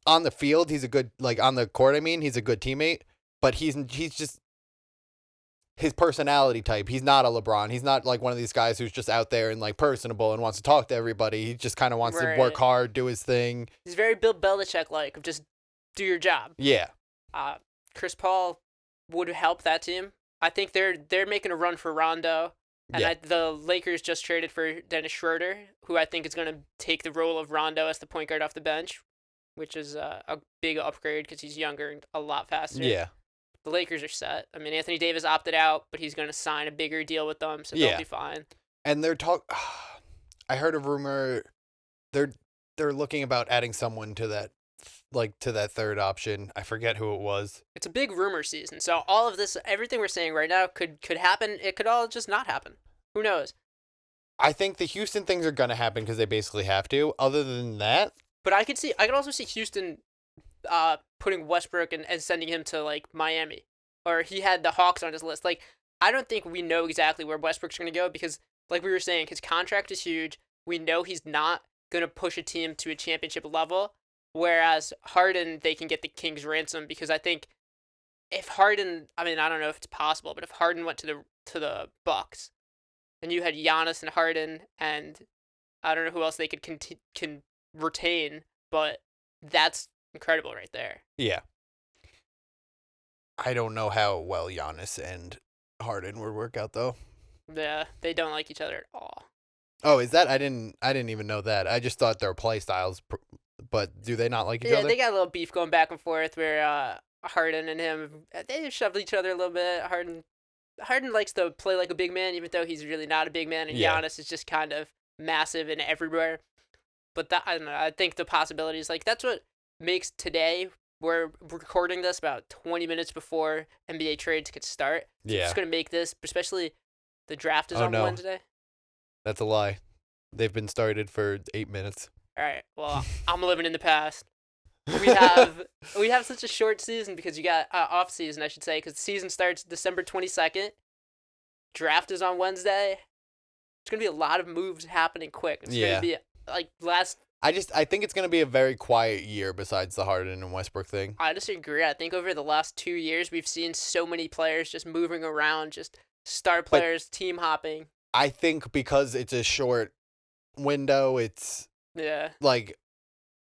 on the field. He's a good, like on the court. I mean, he's a good teammate, but he's just his personality type. He's not a LeBron. He's not like one of these guys who's just out there and like personable and wants to talk to everybody. He just kind of wants to work hard, do his thing. He's very Bill Belichick-like, of just do your job. Yeah. Chris Paul would help that team. I think they're making a run for Rondo, and the Lakers just traded for Dennis Schroeder, who I think is going to take the role of Rondo as the point guard off the bench, which is a big upgrade because he's younger and a lot faster. Yeah. The Lakers are set. I mean, Anthony Davis opted out, but he's going to sign a bigger deal with them, so they'll be fine. And I heard a rumor they're looking about adding someone to that, like to that third option. I forget who it was. It's a big rumor season, so all of this, everything we're saying right now could happen. It could all just not happen. Who knows? I think the Houston things are going to happen because they basically have to. Other than that, but I could also see Houston putting Westbrook and sending him to like Miami, or he had the Hawks on his list. Like, I don't think we know exactly where Westbrook's going to go because, like we were saying, his contract is huge. We know he's not going to push a team to a championship level. Whereas Harden, they can get the king's ransom because I think if Harden, I mean, I don't know if it's possible, but if Harden went to the Bucks, and you had Giannis and Harden, and I don't know who else they could can retain, but that's incredible right there. Yeah. I don't know how well Giannis and Harden would work out though. Yeah, they don't like each other at all. Oh, is that? I didn't even know that. I just thought their play styles. But do they not like each other? Yeah, they got a little beef going back and forth where Harden and him, they shoved each other a little bit. Harden likes to play like a big man, even though he's really not a big man, and Yeah. Giannis is just kind of massive and everywhere. But that, I don't know. I think the possibilities, like that's what makes today. We're recording this about 20 minutes before NBA trades could start. So Yeah. it's going to make this, especially the draft is Oh, on no. Wednesday. That's a lie. They've been started for 8 minutes. All right. Well, I'm living in the past. We have such a short season because you got off season, I should say, because the season starts December 22nd. Draft is on Wednesday. It's gonna be a lot of moves happening quick. It's Yeah. gonna be like last. I think it's gonna be a very quiet year besides the Harden and Westbrook thing. I disagree. I think over the last 2 years we've seen so many players just moving around, just star players team hopping. I think because it's a short window, it's Yeah. like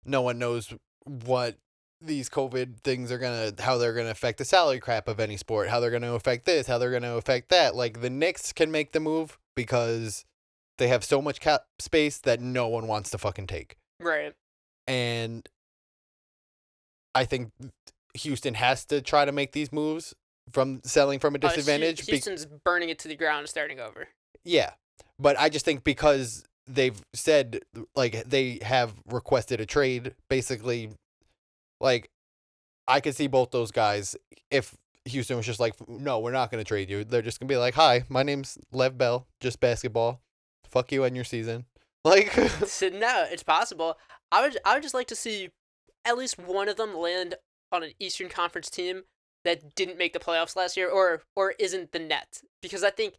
no one knows what these COVID things how they're gonna affect the salary cap of any sport, how they're gonna affect this, how they're gonna affect that. Like the Knicks can make the move because they have so much cap space that no one wants to fucking take. Right. And I think Houston has to try to make these moves from selling from a disadvantage. Houston's burning it to the ground and starting over. Yeah. But I just think because they've said, like, they have requested a trade, basically, like, I could see both those guys. If Houston was just like, no, we're not going to trade you, they're just going to be like, hi, my name's Lev Bell, just basketball. Fuck you and your season. Like, So no, it's possible. I would just like to see at least one of them land on an Eastern Conference team that didn't make the playoffs last year, or isn't the Nets, because I think,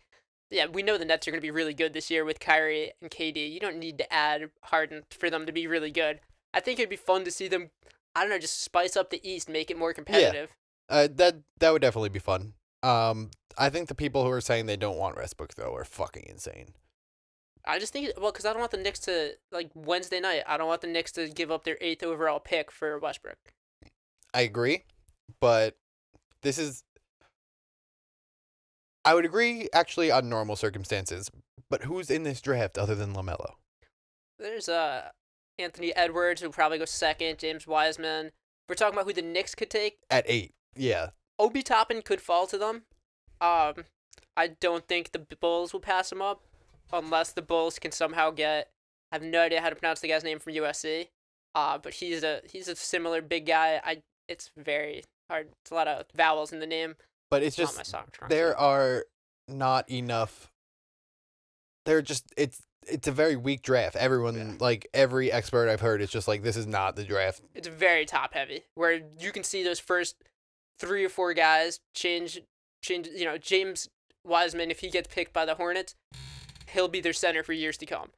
yeah, we know the Nets are going to be really good this year with Kyrie and KD. You don't need to add Harden for them to be really good. I think it'd be fun to see them, I don't know, just spice up the East, make it more competitive. that would definitely be fun. I think the people who are saying they don't want Westbrook, though, are fucking insane. I just think, well, because I don't want the Knicks to, like, Wednesday night, I don't want the Knicks to give up their 8th overall pick for Westbrook. I agree, but this is... I would agree, actually, on normal circumstances, but who's in this draft other than LaMelo? There's Anthony Edwards, who'll probably go second, James Wiseman. We're talking about who the Knicks could take. At 8, yeah. Obi Toppin could fall to them. I don't think the Bulls will pass him up unless the Bulls can somehow get... I have no idea how to pronounce the guy's name from USC. But he's a similar big guy. It's very hard. It's a lot of vowels in the name. But it's Not just, my strong there suit. are not enough... They're just... It's a very weak draft. Everyone, Yeah. like, every expert I've heard is just like, this is not the draft. It's very top heavy, where you can see those first 3 or 4 guys change. You know, James Wiseman, if he gets picked by the Hornets, he'll be their center for years to come.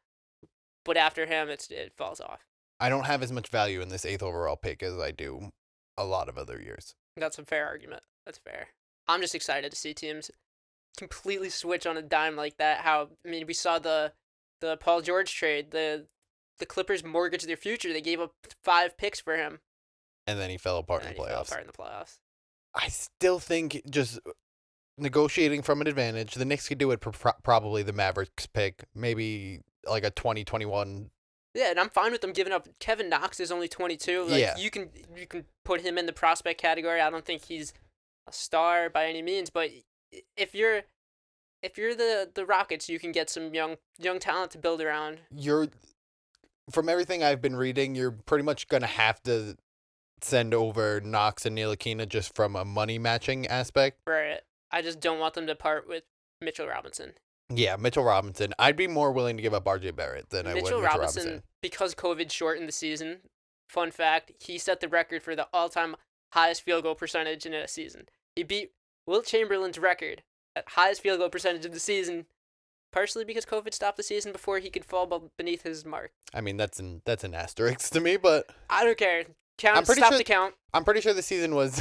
But after him, it falls off. I don't have as much value in this 8th overall pick as I do a lot of other years. That's a fair argument. That's fair. I'm just excited to see teams completely switch on a dime like that. We saw the Paul George trade. The Clippers mortgaged their future. They gave up 5 picks for him. And then he fell apart And in then the he fell playoffs. apart in the playoffs. I still think just negotiating from an advantage, the Knicks could do it for probably the Mavericks pick, maybe like a 2021. Yeah, and I'm fine with them giving up. Kevin Knox is only 22. Like, Yeah. you can put him in the prospect category. I don't think he's a star by any means, but if you're the Rockets, you can get some young talent to build around. From everything I've been reading, you're pretty much going to have to send over Knox and Ntilikina just from a money matching aspect. Right. I just don't want them to part with Mitchell Robinson. Yeah, Mitchell Robinson. I'd be more willing to give up RJ Barrett than I would Mitchell Robinson. Because COVID shortened the season, fun fact, he set the record for the all-time highest field goal percentage in a season. He beat Wilt Chamberlain's record at highest field goal percentage of the season, partially because COVID stopped the season before he could fall beneath his mark. I mean, that's an asterisk to me, but I don't care. Stop the count. I'm pretty sure the season was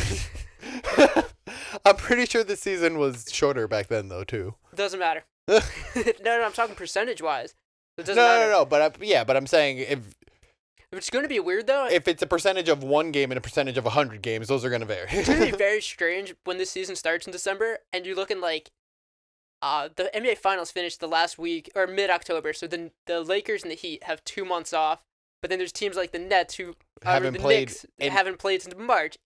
I'm pretty ssure the season was shorter back then though, too. Doesn't matter. No, I'm talking percentage-wise. It doesn't matter. No, but I'm saying if It's going to be weird, though. if it's a percentage of one game and a percentage of 100 games, those are going to vary. It's going to be very strange when this season starts in December, and you're looking like the NBA Finals finished the last week, or mid-October, so then the Lakers and the Heat have 2 months off, but then there's teams like the Nets who Haven't the played Knicks in- haven't played since March.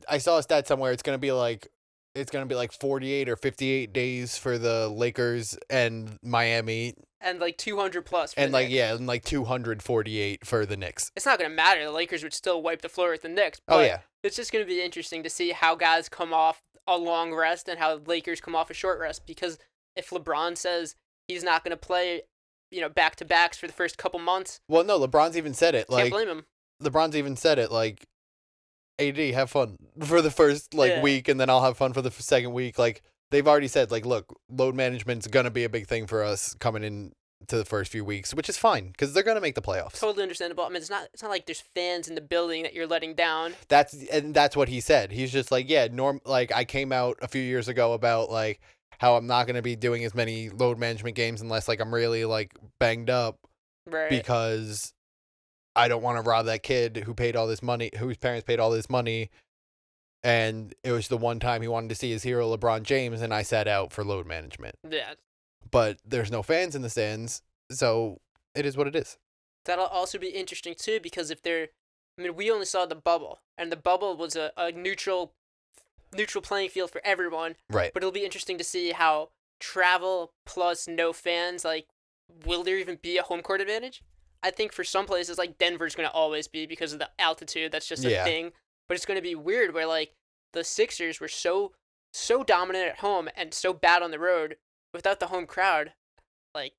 I saw a stat somewhere. It's gonna be like 48 or 58 days for the Lakers and Miami, And like 200 plus. For and the like Knicks. and like 248 for the Knicks. It's not gonna matter. The Lakers would still wipe the floor with the Knicks. Oh But yeah, it's just gonna be interesting to see how guys come off a long rest and how Lakers come off a short rest. Because if LeBron says he's not gonna play, back to backs for the first couple months, well no, LeBron's even said it. can't Like blame him. LeBron's even said it. Like AD, have fun for the first Yeah. week, and then I'll have fun for the second week. Like they've already said, like, look, load management's gonna be a big thing for us coming in to the first few weeks, which is fine because they're gonna make the playoffs. Totally understandable. I mean, it's not like there's fans in the building that you're letting down. That's what he said. He's just like, yeah, like I came out a few years ago about like how I'm not gonna be doing as many load management games unless like I'm really like banged up Right. because I don't want to rob that kid who paid all this money, whose parents paid all this money, and it was the one time he wanted to see his hero LeBron James, and I sat out for load management. Yeah. But there's no fans in the stands, so it is what it is. That'll also be interesting too because we only saw the bubble, and the bubble was a neutral playing field for everyone. Right. But it'll be interesting to see how travel plus no fans, like, will there even be a home court advantage? I think for some places, like Denver's going to always be because of the altitude. That's just a Yeah. thing. But it's going to be weird where, like, the Sixers were so dominant at home and so bad on the road without the home crowd. Like,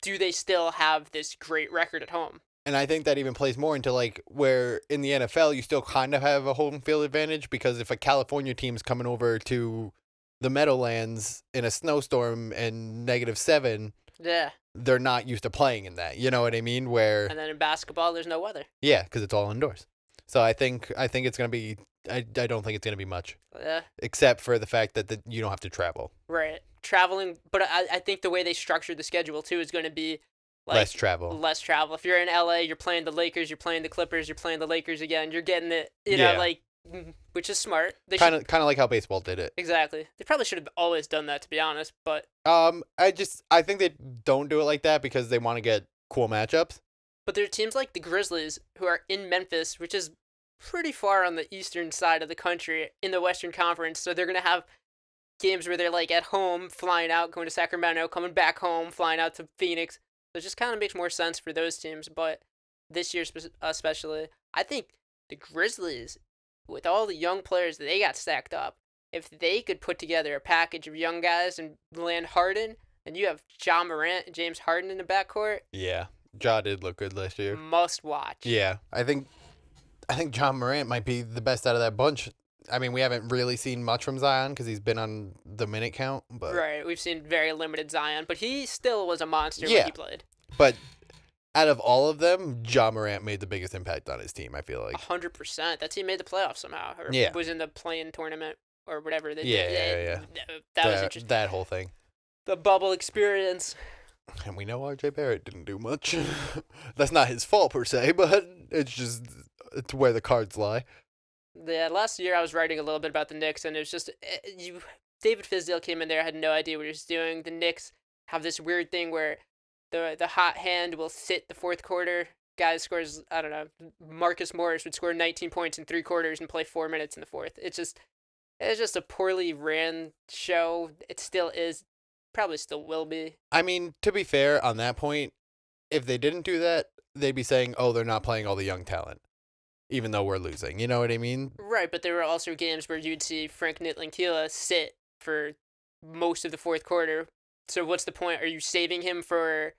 do they still have this great record at home? And I think that even plays more into like where in the NFL you still kind of have a home field advantage because if a California team's coming over to the Meadowlands in a snowstorm and -7, Yeah. they're not used to playing in that. You know what I mean? Where And then in basketball, there's no weather. yeah, because it's all indoors. So I think it's gonna be. I don't think it's gonna be much, Yeah. except for the fact that you don't have to travel. Right. Traveling, but I think the way they structured the schedule too is going to be like Less travel. less travel. If you're in LA, you're playing the Lakers, you're playing the Clippers, you're playing the Lakers again. You're getting it, Yeah. like, which is smart. They Kind should, of like how baseball did it. exactly. They probably should have always done that, to be honest. But I think they don't do it like that because they want to get cool matchups. there are teams like the Grizzlies who are in Memphis, which is pretty far on the eastern side of the country in the Western Conference. So they're gonna have games where they're like at home, flying out, going to Sacramento, coming back home, flying out to Phoenix. So it just kind of makes more sense for those teams. But this year, especially, I think the Grizzlies, with all the young players that they got stacked up, if they could put together a package of young guys and land Harden, and you have Ja Morant and James Harden in the backcourt, Yeah, Ja did look good last year. must watch. Yeah, I think John Morant might be the best out of that bunch. I mean, we haven't really seen much from Zion because he's been on the minute count, but Right, we've seen very limited Zion, but he still was a monster Yeah. when he played. but out of all of them, John Morant made the biggest impact on his team. I feel like. 100%. That team made the playoffs somehow, or Yeah. was in the play-in tournament or whatever they Yeah, did. yeah. That was interesting. That whole thing. The bubble experience. And we know RJ Barrett didn't do much. That's not his fault per se, but it's where the cards lie. Yeah, last year I was writing a little bit about the Knicks, and it was just David Fizdale came in there, had no idea what he was doing. The Knicks have this weird thing where the hot hand will sit the fourth quarter. Guy scores, I don't know, Marcus Morris would score 19 points in 3 quarters and play 4 minutes in the fourth. It's just a poorly ran show. It still is, probably still will be. I mean, to be fair, on that point, if they didn't do that, they'd be saying, "Oh, they're not playing all the young talent," even though we're losing. You know what I mean? Right, but there were also games where you'd see Frank Ntilikina sit for most of the fourth quarter. So what's the point? Are you saving him for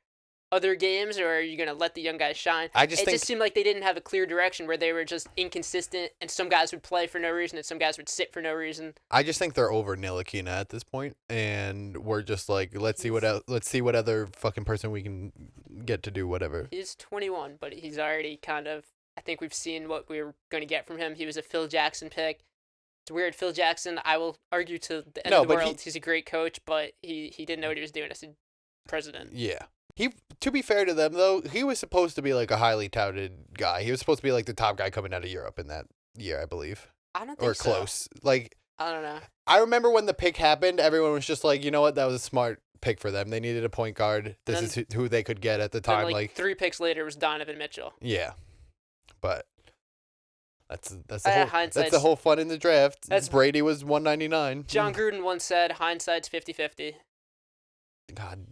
other games, or are you going to let the young guys shine? I just It think just seemed like they didn't have a clear direction, where they were just inconsistent, and some guys would play for no reason, and some guys would sit for no reason. they're over Ntilikina at this point, and we're just like, let's see what other fucking person we can get to do whatever. He's 21, but he's already kind of, I think we've seen what we were going to get from him. He was a Phil Jackson pick. It's weird. Phil Jackson, I will argue to the end No, of the but world, he's a great coach, but he didn't know what he was doing as a president. Yeah. To be fair to them though, he was supposed to be like a highly touted guy. He was supposed to be like the top guy coming out of Europe in that year, I believe. I don't think Or so. close. Like, I don't know. I remember when the pick happened, everyone was just like, you know what, that was a smart pick for them. They needed a point guard. This is who they could get at the Then, time. Like, 3 picks later was Donovan Mitchell. yeah. But That's the Yeah, whole that's hindsight's- the whole fun in the draft. That's- Brady was 199. John Gruden once said, "Hindsight's 50-50." God.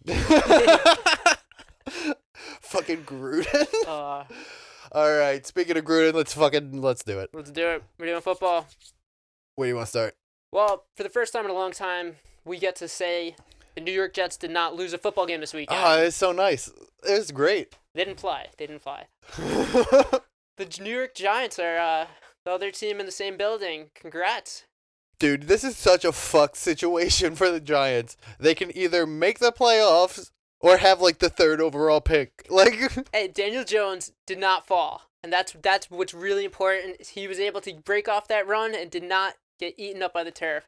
Fucking Gruden. All right. Speaking of Gruden, let's do it. Let's do it. We're doing football. Where do you want to start? Well, for the first time in a long time, we get to say the New York Jets did not lose a football game this weekend. Oh, it's so nice. It was great. They didn't fly. The New York Giants are the other team in the same building. Congrats. Dude, this is such a fucked situation for the Giants. They can either make the playoffs or have like the 3rd overall pick. Like, Hey, Daniel Jones did not fall, and that's what's really important. He was able to break off that run and did not get eaten up by the turf.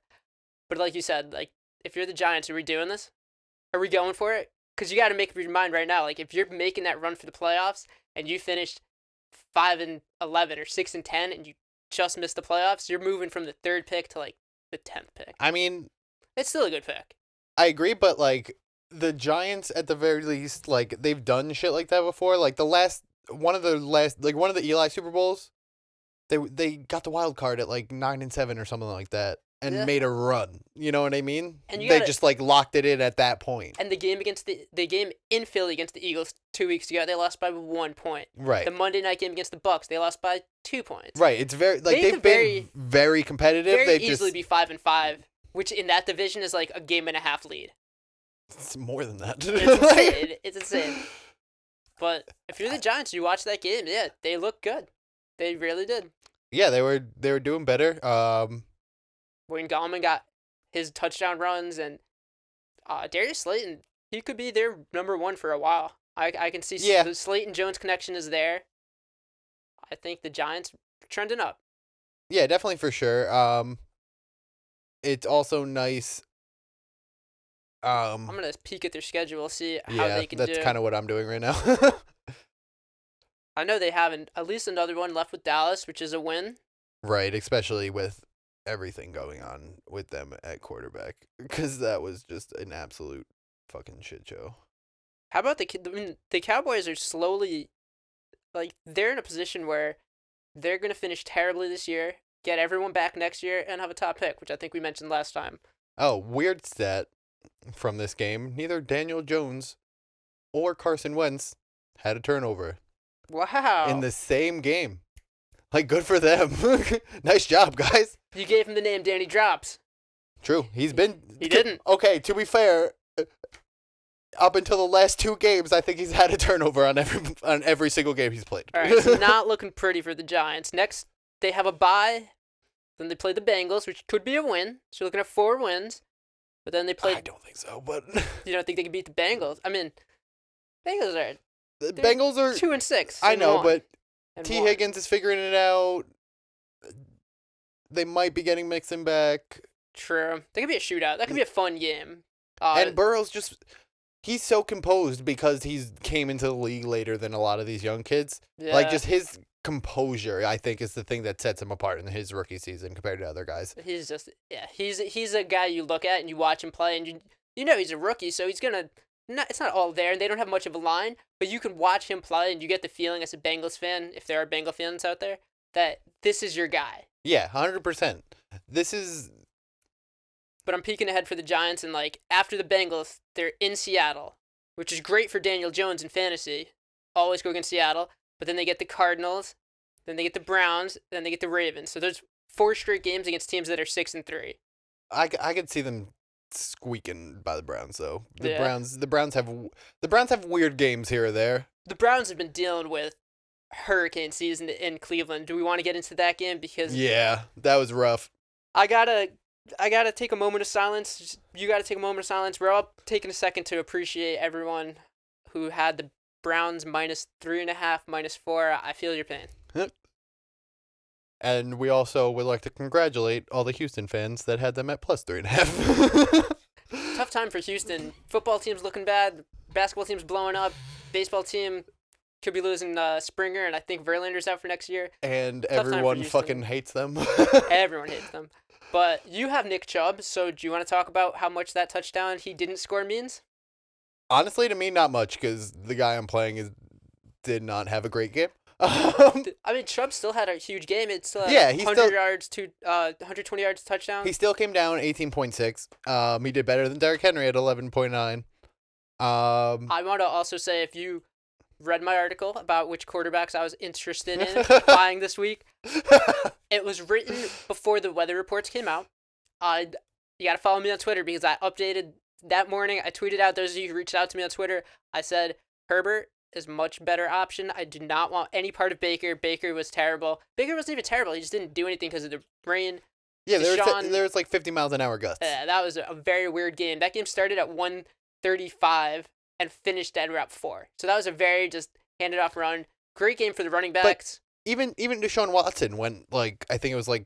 But like you said, like if you're the Giants, are we doing this? Are we going for it? Because you got to make up your mind right now. Like if you're making that run for the playoffs and you finished 5-11 or 6-10 and you just missed the playoffs, you're moving from the 3rd pick to like the 10th pick. I mean, It's still a good pick. I agree, but like the Giants at the very least, like they've done shit like that before. Like one of the Eli Super Bowls, they got the wild card at like 9-7 or something like that, and Yeah. made a run. You know what I mean? And you they gotta- just like locked it in at that point. And the game in Philly against the Eagles 2 weeks ago, they lost by 1 point. Right. The Monday night game against the Bucks, they lost by 2 points. Right. It's very like They they've could been very competitive. Very They've easily just be 5-5, which in that division is like a game and a half lead. it's more than that. It's insane. It's insane. But if you're the Giants, you watch that game, yeah, they look good. They really did. Yeah, they were doing better. Wayne Gallman got his touchdown runs, and Darius Slayton, he could be their number 1 for a while. I can see Yeah. the Slayton-Jones connection is there. I think the Giants are trending up. Yeah, definitely for sure. It's also nice. I'm going to peek at their schedule, see how Yeah, they can that's do. kind of what I'm doing right now. I know they have at least another one left with Dallas, which is a win. Right, especially with everything going on with them at quarterback, because that was just an absolute fucking shit show. How about the Cowboys are slowly, like, they're in a position where they're going to finish terribly this year, get everyone back next year, and have a top pick, which I think we mentioned last time. Oh, weird stat from this game. Neither Daniel Jones or Carson Wentz had a turnover Wow. in the same game. Like, good for them. Nice job, guys. You gave him the name Danny Drops. True. He didn't. Okay, to be fair, up until the last 2 games, I think he's had a turnover on every single game he's played. All right, so not looking pretty for the Giants. Next, they have a bye. Then they play the Bengals, which could be a win. So you're looking at 4 wins. But then they play. I don't think so, but You don't think they can beat the Bengals? I mean, Bengals are the They're Bengals are. 2-6. I and know, one, but and T. one. Higgins is figuring it out. They might be getting Mixon back. True. That could be a shootout. That could be a fun game. And Burrow's he's so composed because he's came into the league later than a lot of these young kids. Like, yeah. just his composure, I think, is the thing that sets him apart in his rookie season compared to other guys. He's just he's a guy you look at and you watch him play and you know he's a rookie, so he's gonna it's not all there and they don't have much of a line, but you can watch him play and you get the feeling as a Bengals fan, if there are Bengal fans out there, that this is your guy. Yeah, 100%. This is But I'm peeking ahead for the Giants, and like after the Bengals, they're in Seattle, which is great for Daniel Jones in fantasy. Always go against Seattle, but then they get the Cardinals, then they get the Browns, then they get the Ravens. So there's 4 straight games against teams that are 6-3. I could see them squeaking by the Browns though. Yeah. The Browns have weird games here or there. The Browns have been dealing with hurricane season in Cleveland. Do we want to get into that game? Because Yeah, that was rough. I gotta take a moment of silence. You gotta take a moment of silence. We're all taking a second to appreciate everyone who had the Browns -3.5, -4. I feel your pain. And we also would like to congratulate all the Houston fans that had them at +3.5. Tough time for Houston. Football team's looking bad. Basketball team's blowing up. Baseball team could be losing Springer, and I think Verlander's out for next year. And Tough time for everyone Houston. fucking hates them. Everyone hates them. But you have Nick Chubb, so do you want to talk about how much that touchdown he didn't score means? Honestly, to me, not much, because the guy I'm playing did not have a great game. I mean, Chubb still had a huge game. It still had Yeah, he 100 still- yards, 120 yards, touchdown. He still came down 18.6. He did better than Derrick Henry at 11.9. I want to also say, if you read my article about which quarterbacks I was interested in buying this week, it was written before the weather reports came out. You got to follow me on Twitter because I updated that morning. I tweeted out, those of you who reached out to me on Twitter, I said, Herbert is much better option. I do not want any part of Baker. Baker was terrible. Baker wasn't even terrible. He just didn't do anything because of the rain. Yeah, Deshaun- there was like 50 miles an hour gusts. Yeah, that was a very weird game. That game started at 135 and finished at route 4. So that was a very just handed off run. Great game for the running backs. Even Deshaun Watson went like, I think it was like,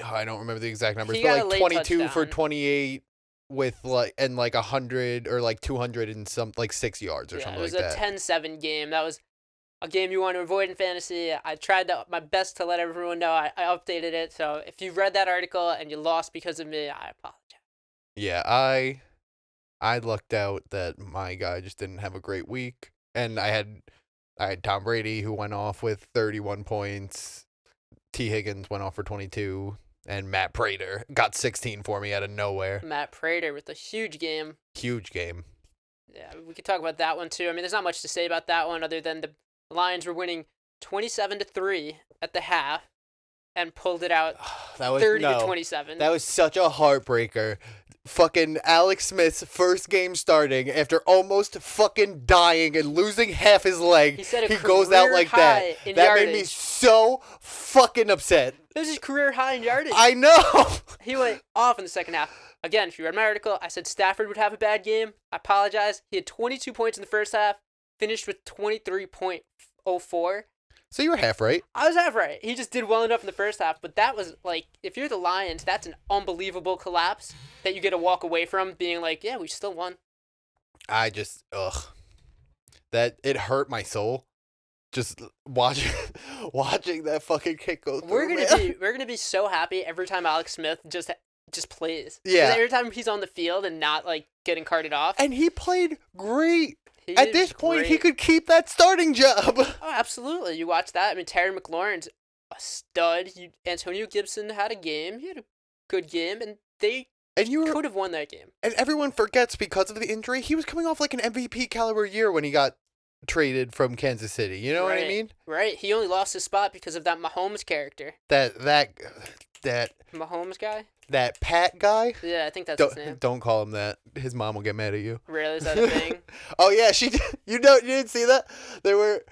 I don't remember the exact numbers, He but got a like late 22 for touchdown. 28 with like 100 or like 200 and some like 6 yards or something It was like a that. 10-7 game. That was a game you want to avoid in fantasy. I tried my best to let everyone know. I updated it. So if you read that article and you lost because of me, I apologize. Yeah, I lucked out that my guy just didn't have a great week, and I had Tom Brady who went off with 31 points. T. Higgins went off for 22, and Matt Prater got 16 for me out of nowhere. Matt Prater with a huge game. Huge game. Yeah, we could talk about that one too. I mean, there's not much to say about that one other than the Lions were winning 27-3 at the half and pulled it out That was 30-27. That was such a heartbreaker. Fucking Alex Smith's first game starting after almost fucking dying and losing half his leg. He set a he goes out career like high that. in That made me yardage. so fucking upset. This is career high in yardage. I know. He went off in the second half. Again, if you read my article, I said Stafford would have a bad game. I apologize. He had 22 points in the first half, finished with 23.04. So you were half right. I was half right. He just did well enough in the first half, but that was like, if you're the Lions, that's an unbelievable collapse that you get to walk away from being like, yeah, we still won. I just that it hurt my soul. Just watching that fucking kick go through. We're gonna be so happy every time Alex Smith just plays. 'Cause Yeah. every time he's on the field and not like getting carted off. And he played great. He At did this point, he great. could keep that starting job. Oh, absolutely. You watch that. I mean, Terry McLaurin's a stud. Antonio Gibson had a game. He had a good game, and they And you were, could have won that game. and everyone forgets because of the injury, he was coming off like an MVP caliber year when he got traded from Kansas City. You know what I Right. mean? Right. He only lost his spot because of that Mahomes character. That Mahomes guy? Pat guy. Yeah, I think that's his name. Don't call him that. His mom will get mad at you. Really? Is that a thing? Oh yeah, she. You didn't see that? They were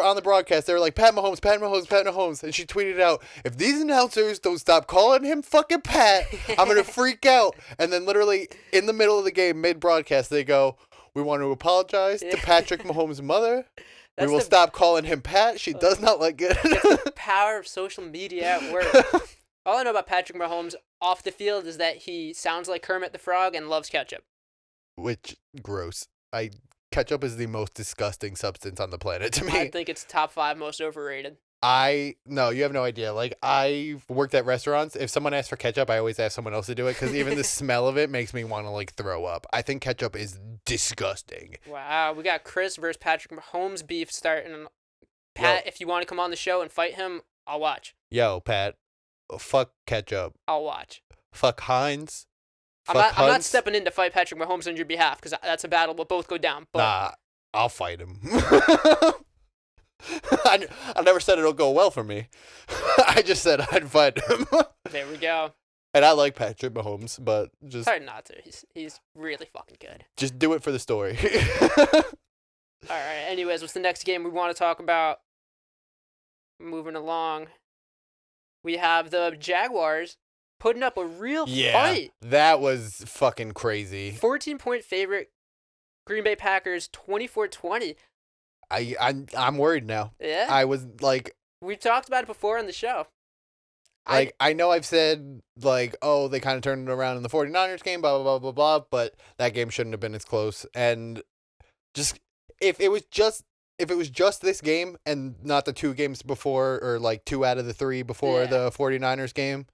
on the broadcast. They were like Pat Mahomes, and she tweeted out, "If these announcers don't stop calling him fucking Pat, I'm gonna freak out." And then literally in the middle of the game, mid broadcast, they go, "We want to apologize to Patrick Mahomes' mother. We That's will the- stop calling him Pat. She does not like it." Power of social media at work. All I know about Patrick Mahomes off the field is that he sounds like Kermit the Frog and loves ketchup. Which gross. Ketchup is the most disgusting substance on the planet to me. I think it's top 5 most overrated. No, you have no idea. Like, I've worked at restaurants. If someone asks for ketchup, I always ask someone else to do it because even the smell of it makes me want to, like, throw up. I think ketchup is disgusting. Wow, we got Chris versus Patrick Mahomes beef starting. Pat, if you want to come on the show and fight him, I'll watch. Yo, Pat, fuck ketchup. I'll watch. Fuck Heinz. I'm Fuck not Hunt's. stepping in to fight Patrick Mahomes on your behalf because that's a battle we'll both go down. But Nah, I'll fight him. I never said it'll go well for me. I just said I'd fight him. there we go. And I like Patrick Mahomes, but It's just hard not to. He's really fucking good. do it for the story. All right. Anyways, what's the next game we want to talk about? Moving along, we have the Jaguars putting up a real fight. that was fucking crazy. 14-point favorite. Green Bay Packers 24-20. I'm worried now. Yeah. I was like, We've talked about it before on the show. I know I've said like, oh, they kind of turned it around in the 49ers game, blah blah blah blah blah, but that game shouldn't have been as close. And just if it was just this game and not the 2 games before, or like 2 out of the 3 before Yeah. the 49ers game,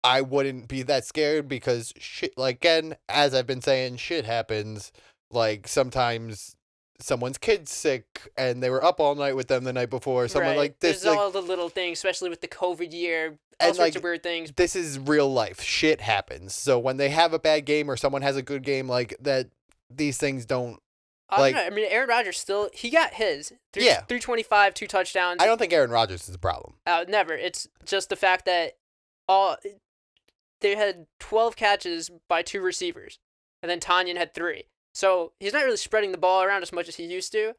I wouldn't be that scared because shit, like, again, as I've been saying, shit happens. Like, sometimes someone's kid's sick and they were up all night with them the night before. Someone Right. like this, There's like, all the little things, especially with the COVID year, all and sorts like of weird things. this is real life. Shit happens. So when they have a bad game or someone has a good game, like that, these things don't. I Like- don't know. I mean, Aaron Rodgers still he got his. Yeah. 325, 2 touchdowns. I don't think Aaron Rodgers is the problem. Never. It's just the fact that all they had 12 catches by 2 receivers, and then Tanyan had 3. So he's not really spreading the ball around as much as he used to.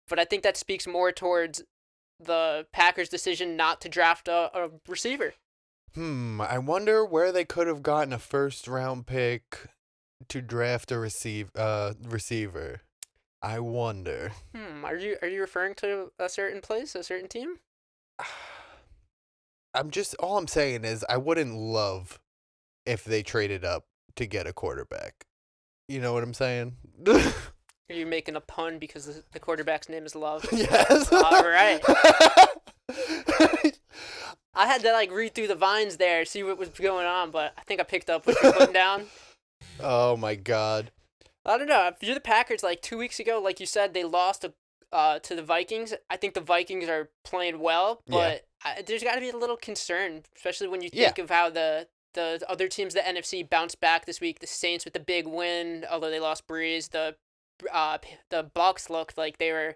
But I think that speaks more towards the Packers' decision not to draft a receiver. I wonder where they could have gotten a first round pick to draft a receiver. I wonder. Are you referring to a certain place, a certain team? All I'm saying is I wouldn't love if they traded up to get a quarterback. You know what I'm saying? Are you making a pun because the quarterback's name is Love? Yes. All right. I had to read through the vines there, see what was going on, but I think I picked up what you're putting down. Oh my God. I don't know. If you're the Packers, 2 weeks ago, like you said, they lost to the Vikings. I think the Vikings are playing well, but there's got to be a little concern, especially when you think of how the other teams, the NFC, bounced back this week. The Saints with the big win, although they lost Breeze. The Bucs looked like they were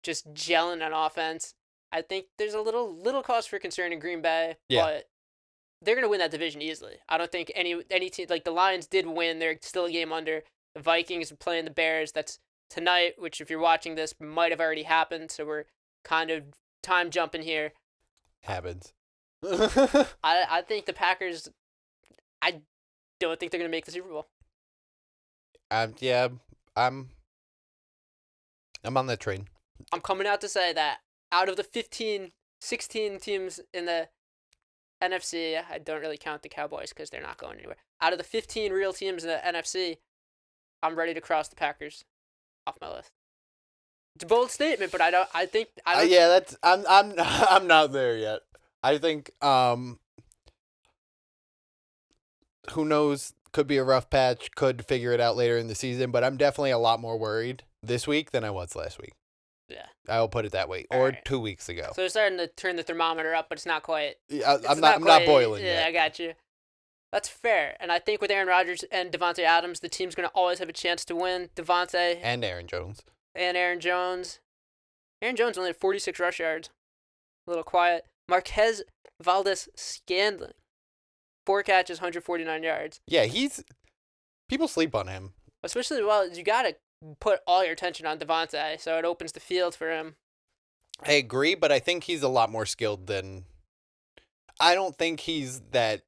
just gelling on offense. I think there's a little cause for concern in Green Bay, but they're gonna win that division easily. I don't think any team the Lions did win. They're still a game under. The Vikings are playing the Bears. That's tonight, which if you're watching this might have already happened. So we're kind of time jumping here. Happens. I think the Packers. I don't think they're gonna make the Super Bowl. Yeah, I'm on that train. I'm coming out to say that out of the 16 teams in the NFC, I don't really count the Cowboys because they're not going anywhere. Out of the 15 real teams in the NFC, I'm ready to cross the Packers off my list. It's a bold statement, but I don't. Yeah, I'm not there yet. I think who knows, could be a rough patch, could figure it out later in the season, but I'm definitely a lot more worried this week than I was last week. Yeah. I'll put it that way. All or right. 2 weeks ago. So they're starting to turn the thermometer up, but it's not quite. I'm not boiling Yeah, yet. I got you. That's fair. And I think with Aaron Rodgers and Devontae Adams, the team's going to always have a chance to win. Devontae And Aaron Jones. and Aaron Jones. Aaron Jones only had 46 rush yards. A little quiet. Marquez Valdez-Scantling. 4 catches, 149 yards. Yeah, people sleep on him. Especially, you got to put all your attention on Devontae, so it opens the field for him. I agree, but I think he's a lot more skilled than. I don't think he's that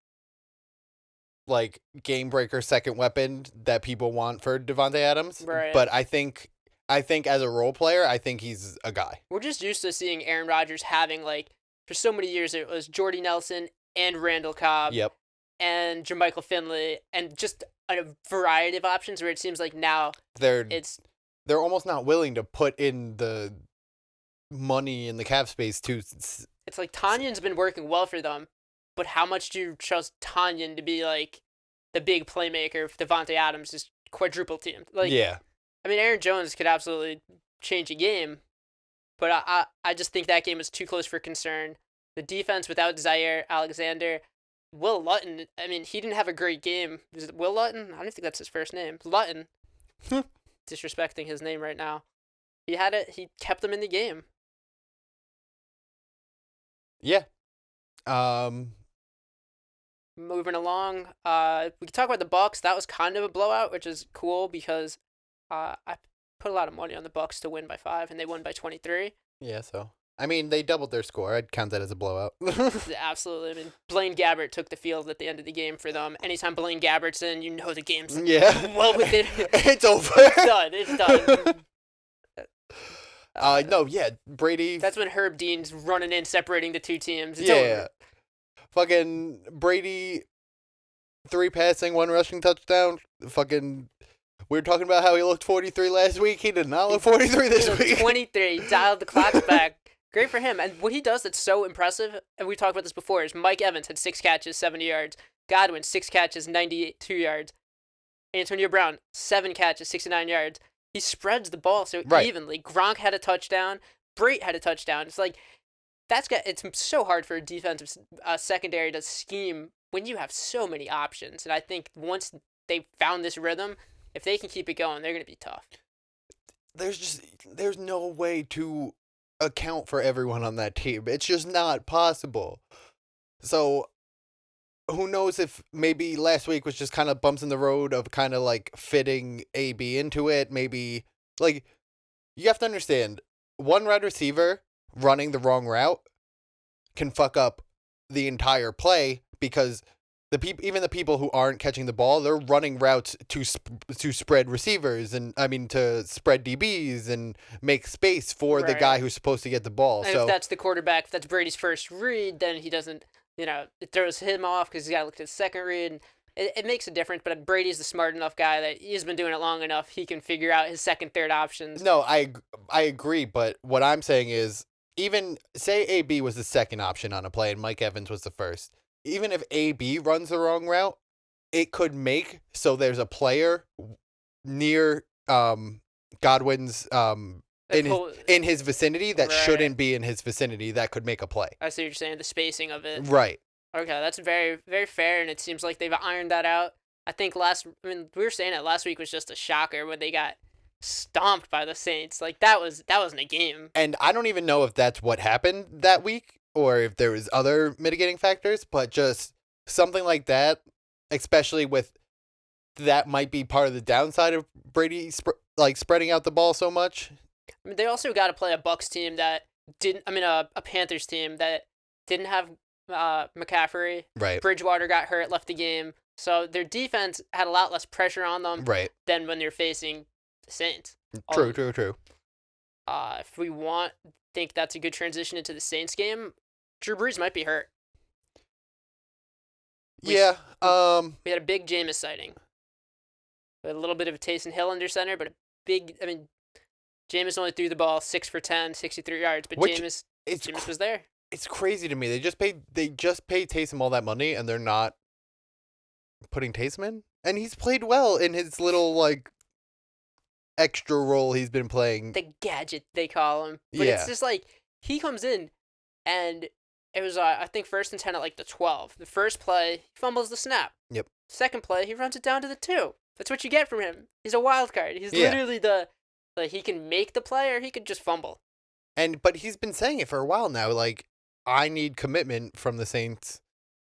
game breaker second weapon that people want for Devontae Adams. Right. But I think as a role player, I think he's a guy. We're just used to seeing Aaron Rodgers having for so many years it was Jordy Nelson and Randall Cobb. Yep. And Jermichael Finley and just a variety of options where it seems like now They're it's almost not willing to put in the money in the cap space to. It's like Tanyan's been working well for them, but how much do you trust Tanyan to be the big playmaker if Devontae Adams is quadruple teamed? Yeah. I mean, Aaron Jones could absolutely change a game, but I just think that game was too close for concern. The defense without Zaire Alexander, Will Lutton, I mean, he didn't have a great game. Is it Will Lutton? I don't think that's his first name. Lutton. Disrespecting his name right now. He kept them in the game. Yeah. Moving along, we can talk about the Bucs. That was kind of a blowout, which is cool because I put a lot of money on the Bucs to win by 5, and they won by 23. Yeah, so. I mean, they doubled their score. I'd count that as a blowout. Absolutely. I mean, Blaine Gabbert took the field at the end of the game for them. Anytime Blaine Gabbert's in, the game's well within. It's over. It's done. No, yeah, Brady. That's when Herb Dean's running in, separating the two teams. It's yeah. over. Fucking Brady, 3 passing, 1 rushing touchdown. Fucking, we were talking about how he looked 43 last week. He did not look 43 this week. 23. He dialed the clocks back. Great for him. And what he does that's so impressive, and we talked about this before, is Mike Evans had 6 catches, 70 yards. Godwin, 6 catches, 92 yards. Antonio Brown, 7 catches, 69 yards. he spreads the ball so Right. evenly. Gronk had a touchdown. Brate had a touchdown. It's like it's so hard for a defensive secondary to scheme when you have so many options. And I think once they found this rhythm, if they can keep it going, they're going to be tough. There's no way to account for everyone on that team. It's just not possible. So who knows if maybe last week was just kind of bumps in the road of kind of like fitting AB into it. Maybe like you have to understand one wide receiver running the wrong route can fuck up the entire play because even the people who aren't catching the ball, they're running routes to spread receivers to spread DBs and make space for the guy who's supposed to get the ball. And so if that's the quarterback, if that's Brady's first read, then he doesn't, it throws him off because he's got to look at his second read. It makes a difference, but Brady's the smart enough guy that he's been doing it long enough. He can figure out his second, third options. No, I agree, but what I'm saying is even say AB was the second option on a play and Mike Evans was the first. Even if AB runs the wrong route, it could make so there's a player near Godwin's in his vicinity that shouldn't be in his vicinity that could make a play. I see what you're saying, the spacing of it. Right. Okay, that's very, very fair, and it seems like they've ironed that out. I think we were saying it last week was just a shocker when they got stomped by the Saints. Like that wasn't a game. And I don't even know if that's what happened that week or if there was other mitigating factors, but just something like that, especially with that might be part of the downside of Brady spreading out the ball so much. I mean, they also got to play a Bucs team that didn't. I mean, a Panthers team that didn't have McCaffrey. Right. Bridgewater got hurt, left the game, so their defense had a lot less pressure on them. Right. Than when they're facing the Saints. True. If we think that's a good transition into the Saints game, Drew Brees might be hurt. We had a big Jameis sighting. We had a little bit of a Taysom Hill under center, but Jameis only threw the ball 6 for 10, 63 yards, but Jameis was there. It's crazy to me. They just paid Taysom all that money, and they're not putting Taysom in, and he's played well in his little extra role he's been playing. The gadget they call him, but it's just he comes in, and it was I think 1st and 10 at the 12. The first play, he fumbles the snap. Yep. Second play, he runs it down to the 2. That's what you get from him. He's a wild card. He's literally he can make the play or he could just fumble. But he's been saying it for a while now. I need commitment from the Saints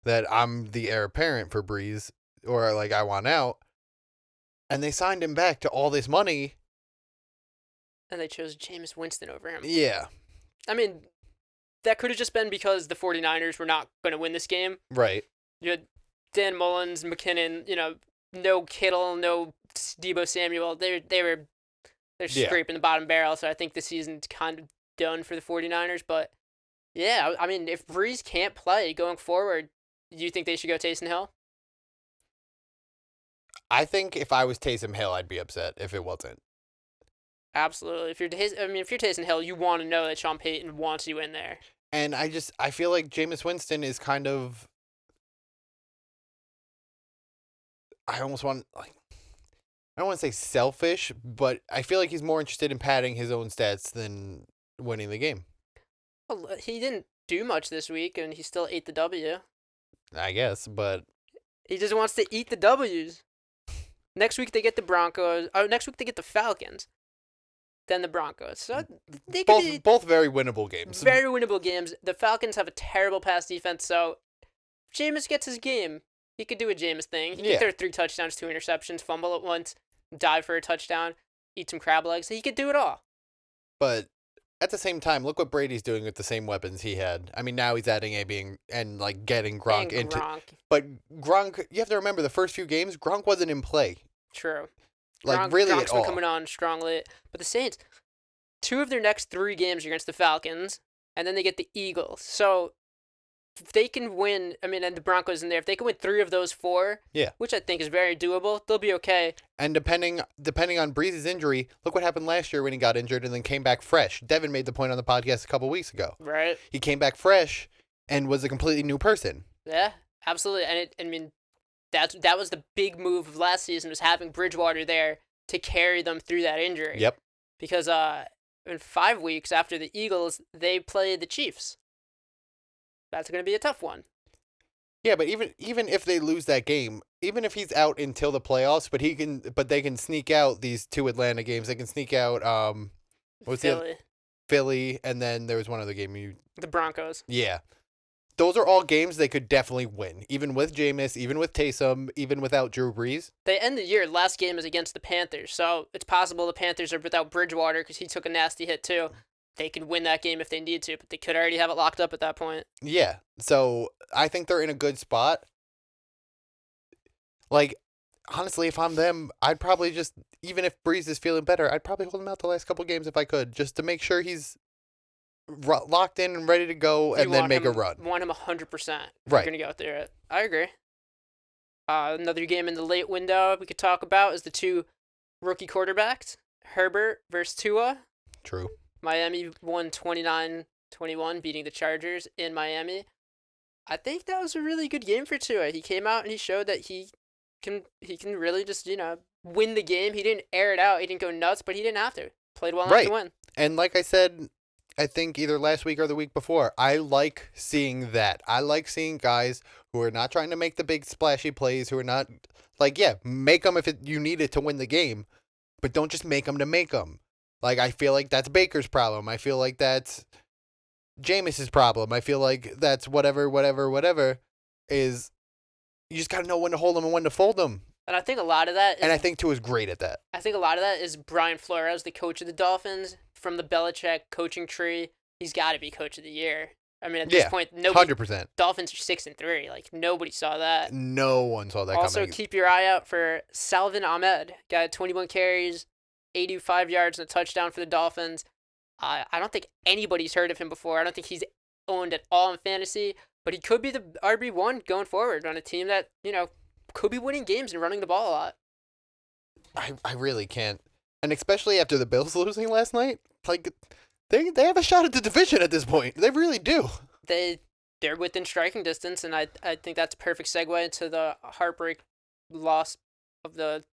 that I'm the heir apparent for Brees, or I want out. And they signed him back to all this money. And they chose Jameis Winston over him. Yeah. I mean, that could have just been because the 49ers were not going to win this game. Right. You had Dan Mullins, McKinnon, no Kittle, no Deebo Samuel. They're scraping the bottom barrel, so I think the season's kind of done for the 49ers. But, yeah, I mean, if Brees can't play going forward, do you think they should go Taysom Hill? I think if I was Taysom Hill, I'd be upset if it wasn't. Absolutely. If you're Taysom Hill, you want to know that Sean Payton wants you in there. And I feel like Jameis Winston is kind of... I don't want to say selfish, but I feel like he's more interested in padding his own stats than winning the game. Well, he didn't do much this week, and he still ate the W. I guess, but... He just wants to eat the W's. Next week they get the Broncos. Next week they get the Falcons. Then the Broncos. So they both very winnable games. Very winnable games. The Falcons have a terrible pass defense, so if Jameis gets his game, he could do a Jameis thing. He could throw 3 touchdowns, 2 interceptions, fumble at once, dive for a touchdown, eat some crab legs. He could do it all. But at the same time, look what Brady's doing with the same weapons he had. I mean, now he's adding AB and getting Gronk into. But Gronk, you have to remember the first few games, Gronk wasn't in play. True. Really Gronk's at all. been coming on strongly. But the Saints, 2 of their next 3 games are against the Falcons, and then they get the Eagles. So if they can win, and the Broncos in there, if they can win 3 of those 4, which I think is very doable, they'll be okay. And depending on Breeze's injury, look what happened last year when he got injured and then came back fresh. Devin made the point on the podcast a couple weeks ago. Right. He came back fresh and was a completely new person. Yeah, absolutely. And that was the big move of last season, was having Bridgewater there to carry them through that injury. Yep. Because in 5 weeks after the Eagles, they play the Chiefs. That's going to be a tough one. Yeah, but even if they lose that game, even if he's out until the playoffs, but they can sneak out these 2 Atlanta games. They can sneak out what's the other? Philly, Philly, and then there was one other game the Broncos. Yeah. Those are all games they could definitely win, even with Jameis, even with Taysom, even without Drew Brees. They end the year, last game is against the Panthers, so it's possible the Panthers are without Bridgewater because he took a nasty hit too. They could win that game if they need to, but they could already have it locked up at that point. Yeah, so I think they're in a good spot. Like, honestly, if I'm them, I'd probably just, even if Brees is feeling better, I'd probably hold him out the last couple games if I could, just to make sure he's locked in and ready to go, and then make a run. Want him 100%. Right. You're going to go through it. I agree. Another game in the late window we could talk about is the 2 rookie quarterbacks, Herbert versus Tua. True. Miami won 29-21, beating the Chargers in Miami. I think that was a really good game for Tua. He came out and he showed that he can really just, win the game. He didn't air it out. He didn't go nuts, but he didn't have to. Played well enough to win. And like I said, I think either last week or the week before, I like seeing that. I like seeing guys who are not trying to make the big splashy plays, who are not, make them if you need it to win the game, but don't just make them to make them. Like, I feel like that's Baker's problem. I feel like that's Jameis's problem. I feel like that's whatever is, you just got to know when to hold them and when to fold them. And I think a lot of that is... And I think Tua's great at that. I think a lot of that is Brian Flores, the coach of the Dolphins, from the Belichick coaching tree. He's got to be coach of the year. I mean, at this point, nobody... 100%. Dolphins are 6-3. Like, nobody saw that. No one saw that also, coming. keep your eye out for Salvin Ahmed. Got 21 carries, 85 yards, and a touchdown for the Dolphins. I don't think anybody's heard of him before. I don't think he's owned at all in fantasy. But he could be the RB1 going forward on a team that, could be winning games and running the ball a lot. I really can't. And especially after the Bills losing last night, like, they have a shot at the division at this point. They really do. They're within striking distance, and I think that's a perfect segue into the heartbreak loss of the...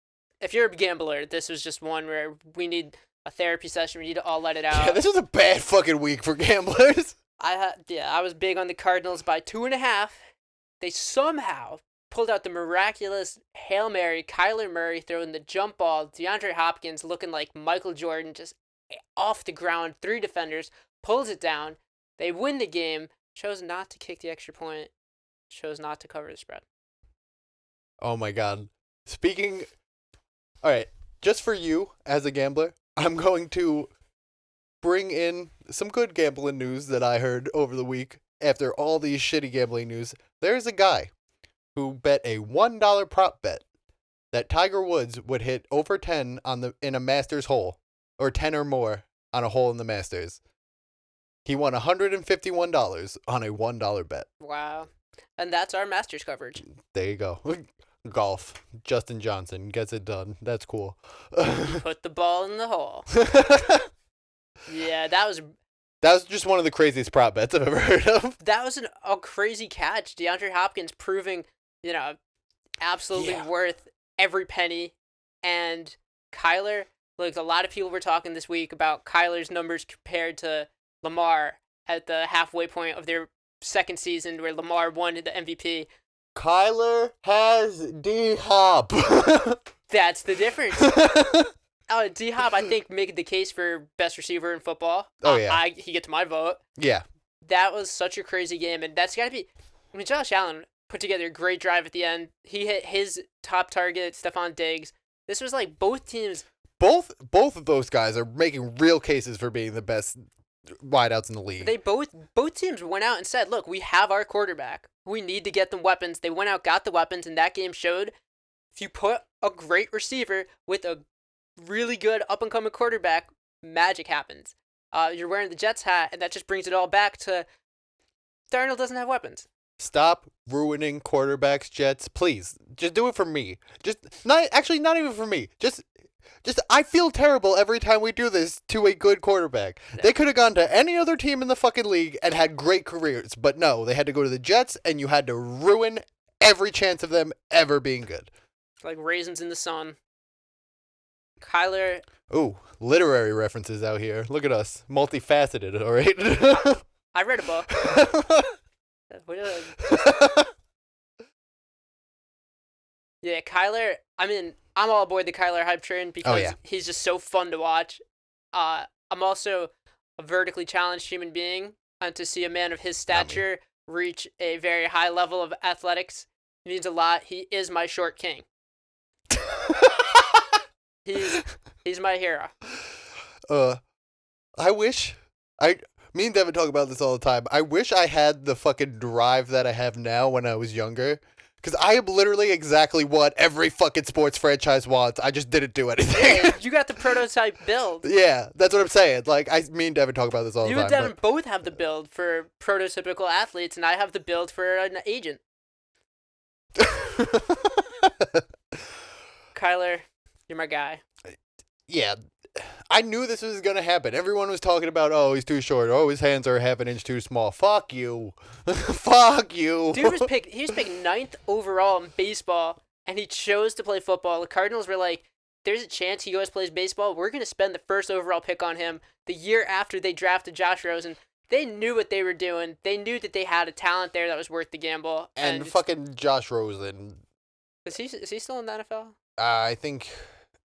If you're a gambler, this was just one where we need a therapy session. We need to all let it out. Yeah, this was a bad fucking week for gamblers. I was big on the Cardinals by 2.5. They somehow pulled out the miraculous Hail Mary, Kyler Murray throwing the jump ball, DeAndre Hopkins looking like Michael Jordan, just off the ground, 3 defenders, pulls it down. They win the game, chose not to kick the extra point, chose not to cover the spread. Oh my God. All right, just for you as a gambler, I'm going to bring in some good gambling news that I heard over the week after all these shitty gambling news. There's a guy who bet a $1 prop bet that Tiger Woods would hit over 10 in a Masters hole, or 10 or more on a hole in the Masters. He won $151 on a $1 bet. Wow. And that's our Masters coverage. There you go. Golf. Justin Johnson gets it done. That's cool. Put the ball in the hole. Yeah, that was just one of the craziest prop bets I've ever heard of. That was a crazy catch. DeAndre Hopkins proving, absolutely worth every penny. And Kyler, like, a lot of people were talking this week about Kyler's numbers compared to Lamar at the halfway point of their second season where Lamar won the MVP. Kyler has D-Hop. That's the difference. D-Hop, I think, making the case for best receiver in football. Oh, yeah. He gets my vote. Yeah. That was such a crazy game, and that's got to be... I mean, Josh Allen put together a great drive at the end. He hit his top target, Stephon Diggs. This was like both teams... Both of those guys are making real cases for being the best wideouts in the league. They both teams went out and said, look, we have our quarterback. We need to get them weapons. They went out, got the weapons, and that game showed if you put a great receiver with a really good up-and-coming quarterback, magic happens. You're wearing the Jets hat, and that just brings it all back to Darnold doesn't have weapons. Stop ruining quarterbacks, Jets. Please. Just do it for me. Not even for me. Just I feel terrible every time we do this to a good quarterback. They could have gone to any other team in the fucking league and had great careers, but no, they had to go to the Jets, and you had to ruin every chance of them ever being good. Like raisins in the sun. Kyler, Ooh, literary references out here. Look at us, multifaceted. All right. I read a book. What, yeah, Kyler. I mean, I'm all aboard the Kyler hype train because yeah. he's just so fun to watch. I'm also a vertically challenged human being, and to see a man of his stature reach a very high level of athletics means a lot. He is my short king. He's my hero. I wish me and Devin talk about this all the time. I wish I had the fucking drive that I have now when I was younger. Because I am literally exactly what every fucking sports franchise wants. I just didn't do anything. Yeah, you got the prototype build. Yeah, that's what I'm saying. Like, me and Devin talk about this all the You time. and Devin both have the build for prototypical athletes, and I have the build for an agent. Kyler, you're my guy. Yeah, I knew this was going to happen. Everyone was talking about, oh, he's too short. Oh, his hands are half an inch too small. Fuck you. Fuck you. Dude he was picked 9th overall in baseball, and he chose to play football. The Cardinals were like, there's a chance he goes plays baseball. We're going to spend the first overall pick on him the year after they drafted Josh Rosen. They knew what they were doing. They knew that they had a talent there that was worth the gamble. And fucking Josh Rosen. Is he still in the NFL? I think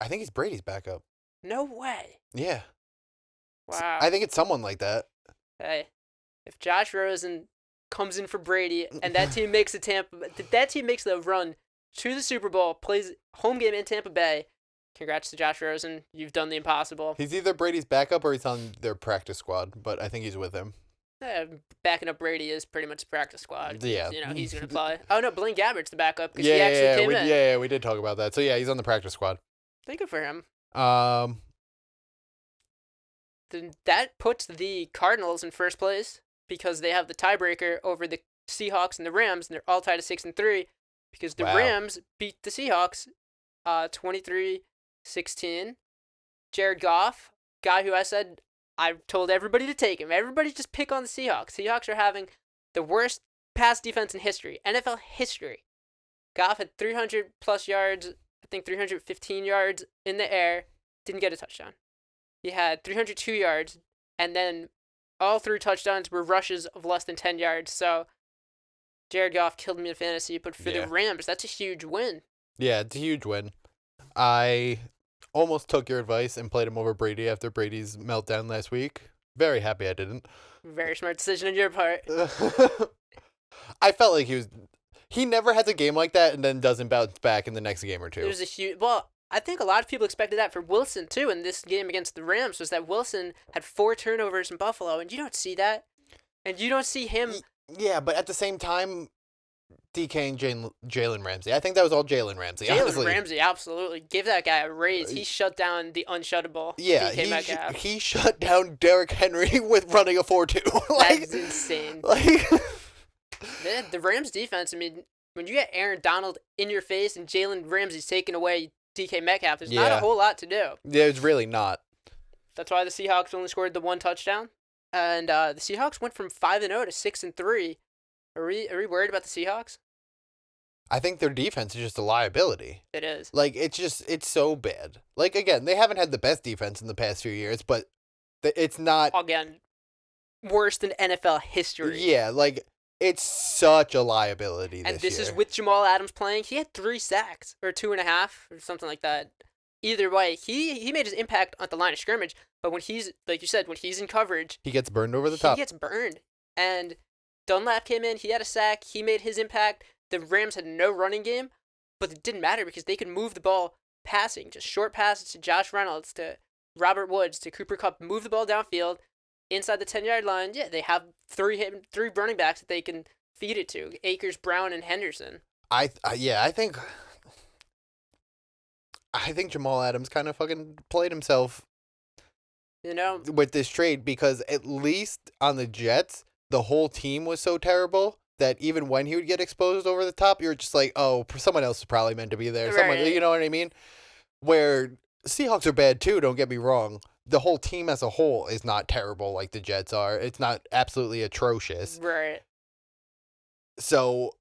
he's Brady's backup. No way. Yeah. Wow. I think it's someone like that. Hey, if Josh Rosen comes in for Brady and that team makes the run to the Super Bowl, plays home game in Tampa Bay, congrats to Josh Rosen. You've done the impossible. He's either Brady's backup or he's on their practice squad, but I think he's with him. Backing up Brady is pretty much practice squad. Yeah. He's going to play. Oh, no, Blaine Gabbert's the backup because he actually came in. Yeah, we did talk about that. So, yeah, he's on the practice squad. Thank you for him. Then that puts the Cardinals in first place because they have the tiebreaker over the Seahawks and the Rams, and they're all tied at 6-3 because the Rams beat the Seahawks 23-16. Jared Goff, guy who I told everybody to take him. Everybody just pick on the Seahawks. Seahawks are having the worst pass defense in history, NFL history. Goff had 300 plus yards, I think 315 yards in the air, didn't get a touchdown. He had 302 yards, and then all 3 touchdowns were rushes of less than 10 yards. So Jared Goff killed me in fantasy, but for the Rams, that's a huge win. Yeah, it's a huge win. I almost took your advice and played him over Brady after Brady's meltdown last week. Very happy I didn't. Very smart decision on your part. I felt like he never has a game like that and then doesn't bounce back in the next game or two. It was a huge... Well, I think a lot of people expected that for Wilson, too, in this game against the Rams, was that Wilson had 4 turnovers in Buffalo, and you don't see that. And you don't see him... Yeah, but at the same time, DKing Jalen Ramsey. I think that was all Jalen Ramsey, honestly. Jalen Ramsey, absolutely. Give that guy a raise. He shut down the unshuttable DK Metcalf. He shut down Derrick Henry with running a 4-2. That's insane. The Rams defense, I mean, when you get Aaron Donald in your face and Jalen Ramsey's taking away DK Metcalf, there's not a whole lot to do. Yeah, it's really not. That's why the Seahawks only scored the 1 touchdown. And the Seahawks went from 5-0 to 6-3. Are we worried about the Seahawks? I think their defense is just a liability. It is. Like, it's so bad. Like, again, they haven't had the best defense in the past few years, but it's not... Again, worse than NFL history. Yeah, like, it's such a liability and this is with Jamal Adams playing. He had 3 sacks, or 2.5, or something like that. Either way, he made his impact at the line of scrimmage, but when he's, like you said, when he's in coverage... He gets burned over the top. He gets burned. And Dunlap came in, he had a sack, he made his impact. The Rams had no running game, but it didn't matter because they could move the ball passing. Just short passes to Josh Reynolds, to Robert Woods, to Cooper Kupp, move the ball downfield, inside the 10-yard line. Yeah, they have 3 running backs that they can feed it to, Akers, Brown, and Henderson. I think Jamal Adams kind of fucking played himself, with this trade, because at least on the Jets, the whole team was so terrible that even when he would get exposed over the top, you're just like, oh, someone else is probably meant to be there. Someone, you know what I mean? Where Seahawks are bad too, don't get me wrong. The whole team as a whole is not terrible like the Jets are. It's not absolutely atrocious. Right. So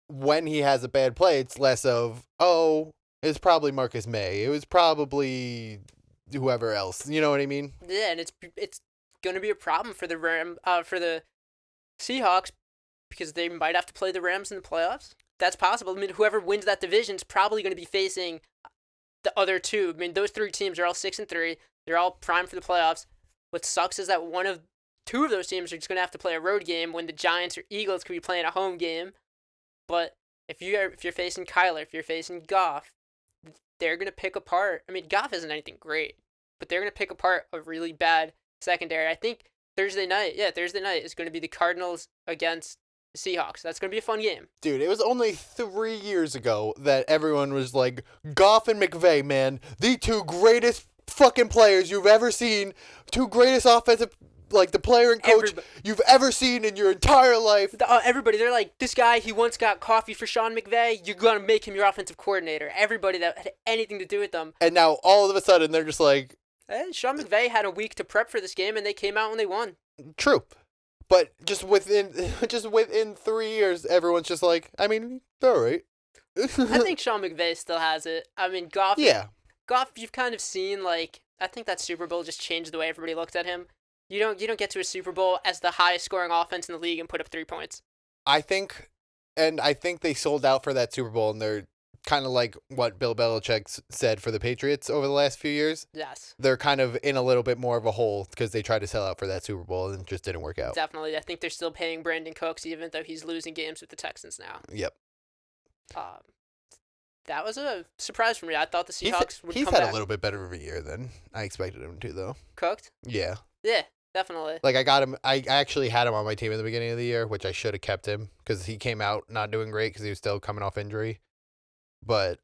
when he has a bad play, it's less of, oh, It was probably Marcus May. It was probably whoever else. You know what I mean? Yeah, and it's going to be a problem for for the Seahawks because they might have to play the Rams in the playoffs. That's possible. I mean, whoever wins that division is probably going to be facing the other two. I mean, those three teams are all 6-3. They're all primed for the playoffs. What sucks is that two of those teams are just going to have to play a road game when the Giants or Eagles could be playing a home game. But if you're facing Kyler, if you're facing Goff, they're going to pick apart. I mean, Goff isn't anything great, but they're going to pick apart a really bad secondary. I think Thursday night is going to be the Cardinals against the Seahawks. That's going to be a fun game. Dude, it was only 3 years ago that everyone was like, Goff and McVay, man, the two greatest fucking players you've ever seen, two greatest offensive, like the player and coach you've ever seen in your entire life. Everybody, they're like, this guy, he once got coffee for Sean McVay. You're going to make him your offensive coordinator. Everybody that had anything to do with them. And now all of a sudden they're just like, Sean McVay had a week to prep for this game, and they came out and they won. True. But just within 3 years, everyone's just like, I mean, all right. I think Sean McVay still has it. I mean, Goff. Yeah. Goff, you've kind of seen, like, I think that Super Bowl just changed the way everybody looked at him. You don't get to a Super Bowl as the highest scoring offense in the league and put up 3 points. I think they sold out for that Super Bowl, and they're kind of like what Bill Belichick said for the Patriots over the last few years. Yes. They're kind of in a little bit more of a hole because they tried to sell out for that Super Bowl and it just didn't work out. Definitely. I think they're still paying Brandon Cooks even though he's losing games with the Texans now. Yep. That was a surprise for me. I thought the Seahawks would come back. He's had a little bit better of a year than I expected him to, though. Cooked? Yeah. Yeah, definitely. Like, I got him. I actually had him on my team in the beginning of the year, which I should have kept him because he came out not doing great because he was still coming off injury. But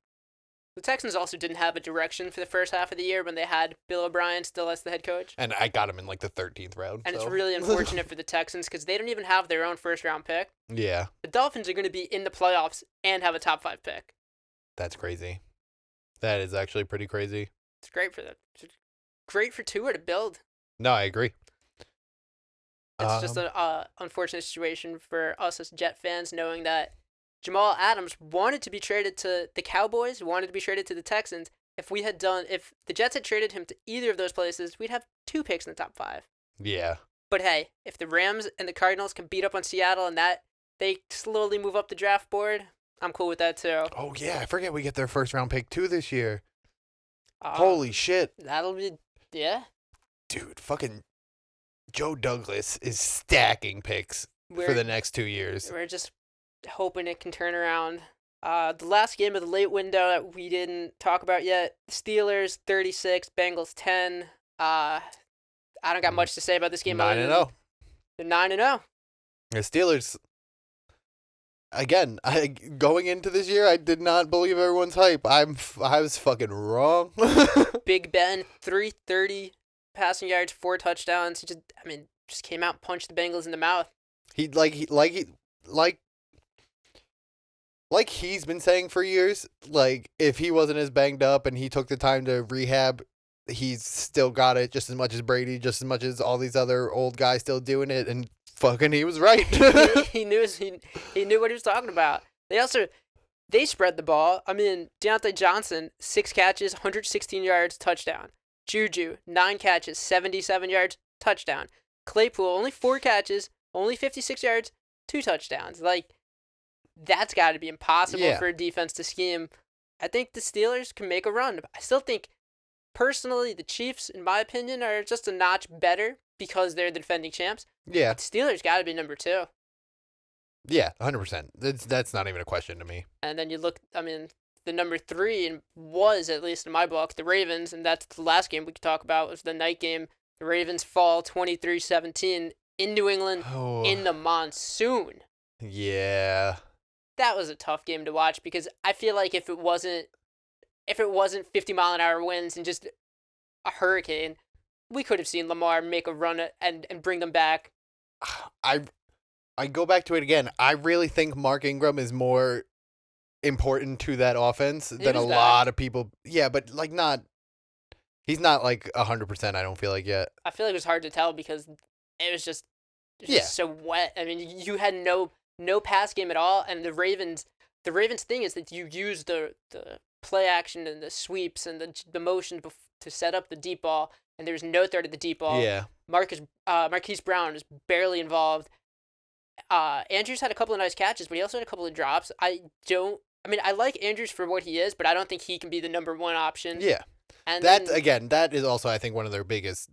the Texans also didn't have a direction for the first half of the year when they had Bill O'Brien still as the head coach. And I got him in like the 13th round. And it's really unfortunate for the Texans because they don't even have their own first-round pick. Yeah. The Dolphins are going to be in the playoffs and have a top 5 pick. That's crazy. That is actually pretty crazy. It's great for them. It's great for Tua to build. No, I agree. It's just an unfortunate situation for us as Jet fans, knowing that Jamal Adams wanted to be traded to the Cowboys, wanted to be traded to the Texans. If the Jets had traded him to either of those places, we'd have 2 picks in the top 5. Yeah. But hey, if the Rams and the Cardinals can beat up on Seattle and that they slowly move up the draft board, I'm cool with that too. Oh yeah, I forget we get their first round pick too this year. Holy shit. That'll be, yeah. Dude, fucking Joe Douglas is stacking picks for the next 2 years. We're just hoping it can turn around. The last game of the late window that we didn't talk about yet, Steelers 36, Bengals 10. I don't got much to say about this game. 9-0. They're 9-0. The Steelers, again, going into this year, I did not believe everyone's hype. I was fucking wrong. Big Ben, 330 passing yards, 4 touchdowns. He just came out and punched the Bengals in the mouth. Like he's been saying for years, like if he wasn't as banged up and he took the time to rehab, he's still got it just as much as Brady, just as much as all these other old guys still doing it, and fucking he was right. he knew what he was talking about. They spread the ball. I mean, Deontay Johnson, 6 catches, 116 yards, touchdown. Juju, 9 catches, 77 yards, touchdown. Claypool, only 4 catches, only 56 yards, 2 touchdowns. Like, that's got to be impossible for a defense to scheme. I think the Steelers can make a run. I still think, personally, the Chiefs, in my opinion, are just a notch better because they're the defending champs. Yeah. The Steelers got to be number 2. Yeah, 100%. That's not even a question to me. And then you look, the number 3 was, at least in my book, the Ravens, and that's the last game we could talk about, was the night game. The Ravens fall 23-17 in New England in the monsoon. Yeah. That was a tough game to watch because I feel like if it wasn't 50-mile-an-hour winds and just a hurricane, we could have seen Lamar make a run and bring them back. I go back to it again. I really think Mark Ingram is more important to that offense than a lot of people. Yeah, but like he's not like 100%, I don't feel like yet. I feel like it was hard to tell because it was just so wet. I mean, you had no pass game at all, and the Ravens thing is that you use the play action and the sweeps and the motion to set up the deep ball, and there's no threat at the deep ball. Yeah. Marquise Brown is barely involved. Andrews had a couple of nice catches, but he also had a couple of drops. I like Andrews for what he is, but I don't think he can be the number one option. Yeah. And that is also, I think, one of their biggest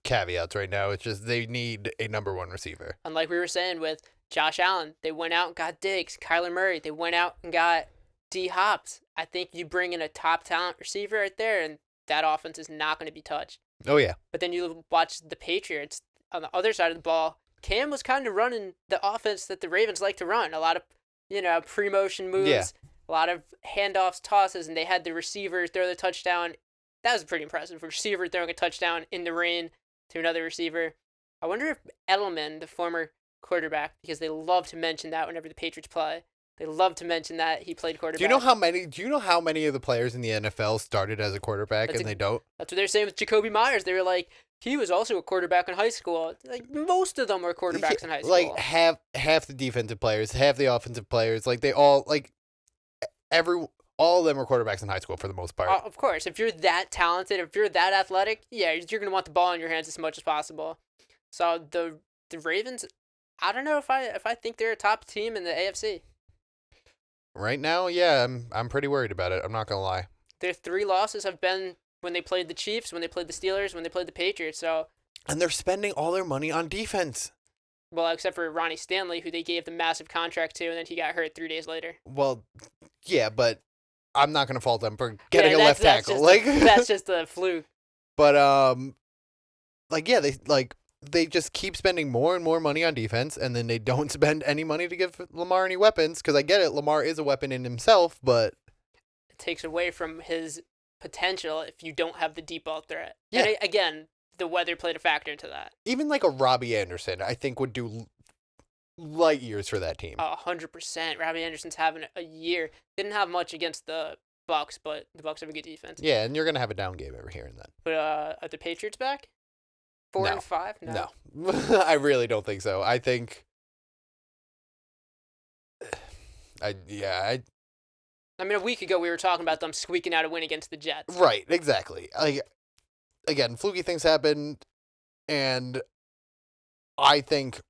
caveats right now. It's just they need a number one receiver. And like we were saying with Josh Allen, they went out and got Diggs. Kyler Murray, they went out and got D Hops. I think you bring in a top talent receiver right there, and that offense is not going to be touched. Oh, yeah. But then you watch the Patriots on the other side of the ball. Cam was kind of running the offense that the Ravens like to run. A lot of, pre-motion moves, a lot of handoffs, tosses, and they had the receiver throw the touchdown. That was pretty impressive. A receiver throwing a touchdown in the rain to another receiver. I wonder if Edelman, the former quarterback, because they love to mention that whenever the Patriots play, they love to mention that he played quarterback. Do you know how many of the players in the NFL started as a quarterback they don't? That's what they're saying with Jacoby Myers. They were like, he was also a quarterback in high school. Like, most of them were quarterbacks in high school. Like half the defensive players, half the offensive players, like they all all of them were quarterbacks in high school for the most part. Of course, if you're that talented, if you're that athletic, yeah, you're gonna want the ball in your hands as much as possible. So the Ravens, I don't know if I think they're a top team in the AFC. Right now, yeah, I'm pretty worried about it. I'm not gonna lie. Their 3 losses have been when they played the Chiefs, when they played the Steelers, when they played the Patriots. And they're spending all their money on defense. Well, except for Ronnie Stanley, who they gave the massive contract to, and then he got hurt 3 days later. Well, yeah, but I'm not gonna fault them for getting a left tackle. That's just a fluke. But they just keep spending more and more money on defense, and then they don't spend any money to give Lamar any weapons. Because I get it, Lamar is a weapon in himself, but it takes away from his potential if you don't have the deep ball threat. Yeah. And again, the weather played a factor into that. Even like a Robbie Anderson, I think would do light years for that team. 100%. Robbie Anderson's having a year. Didn't have much against the Bucks, but the Bucks have a good defense. Yeah, and you're gonna have a down game every here and then. But are the Patriots back? 4-5? No. I really don't think so. I think. I mean, a week ago we were talking about them squeaking out a win against the Jets. Right, exactly. Again, fluky things happen, and I think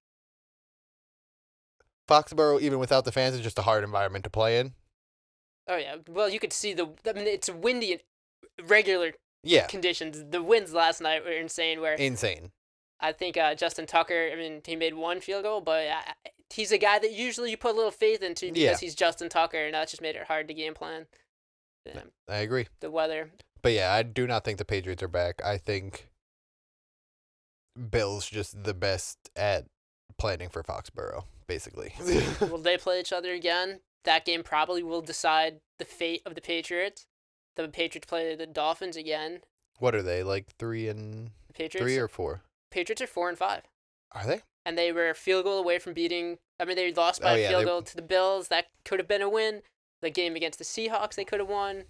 Foxborough, even without the fans, is just a hard environment to play in. Oh, yeah. Well, you could see it's windy and regular conditions. The winds last night were insane. Insane. I think Justin Tucker, he made 1 field goal, but he's a guy that usually you put a little faith into because he's Justin Tucker, and that just made it hard to game plan. I agree. The weather. But yeah, I do not think the Patriots are back. I think Bill's just the best at planning for Foxborough, basically. Will they play each other again? That game probably will decide the fate of the Patriots. The Patriots play the Dolphins again. What are they, like 3 or 4? Patriots are 4-5. Are they? And they were a field goal away from beating. They lost by a field goal to the Bills. That could have been a win. The game against the Seahawks, they could have won.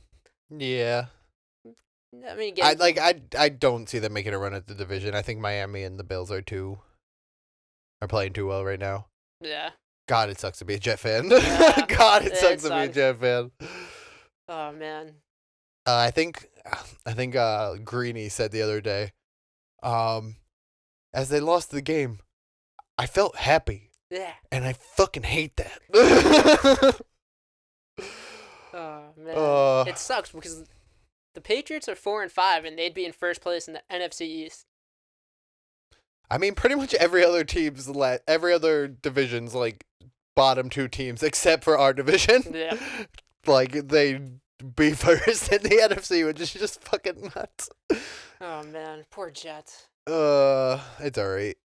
Yeah. Again, I don't see them making a run at the division. I think Miami and the Bills are playing too well right now. Yeah. God, it sucks to be a Jet fan. Yeah, God, it sucks to be a Jet fan. Oh man. I think Greeny said the other day, as they lost the game, I felt happy. Yeah. And I fucking hate that. Oh man. It sucks because the Patriots are 4-5 and they'd be in first place in the NFC East. Pretty much every other division's like bottom 2 teams except for our division. Yeah. They be first in the NFC, which is just fucking nuts. Oh man, poor Jets. It's alright.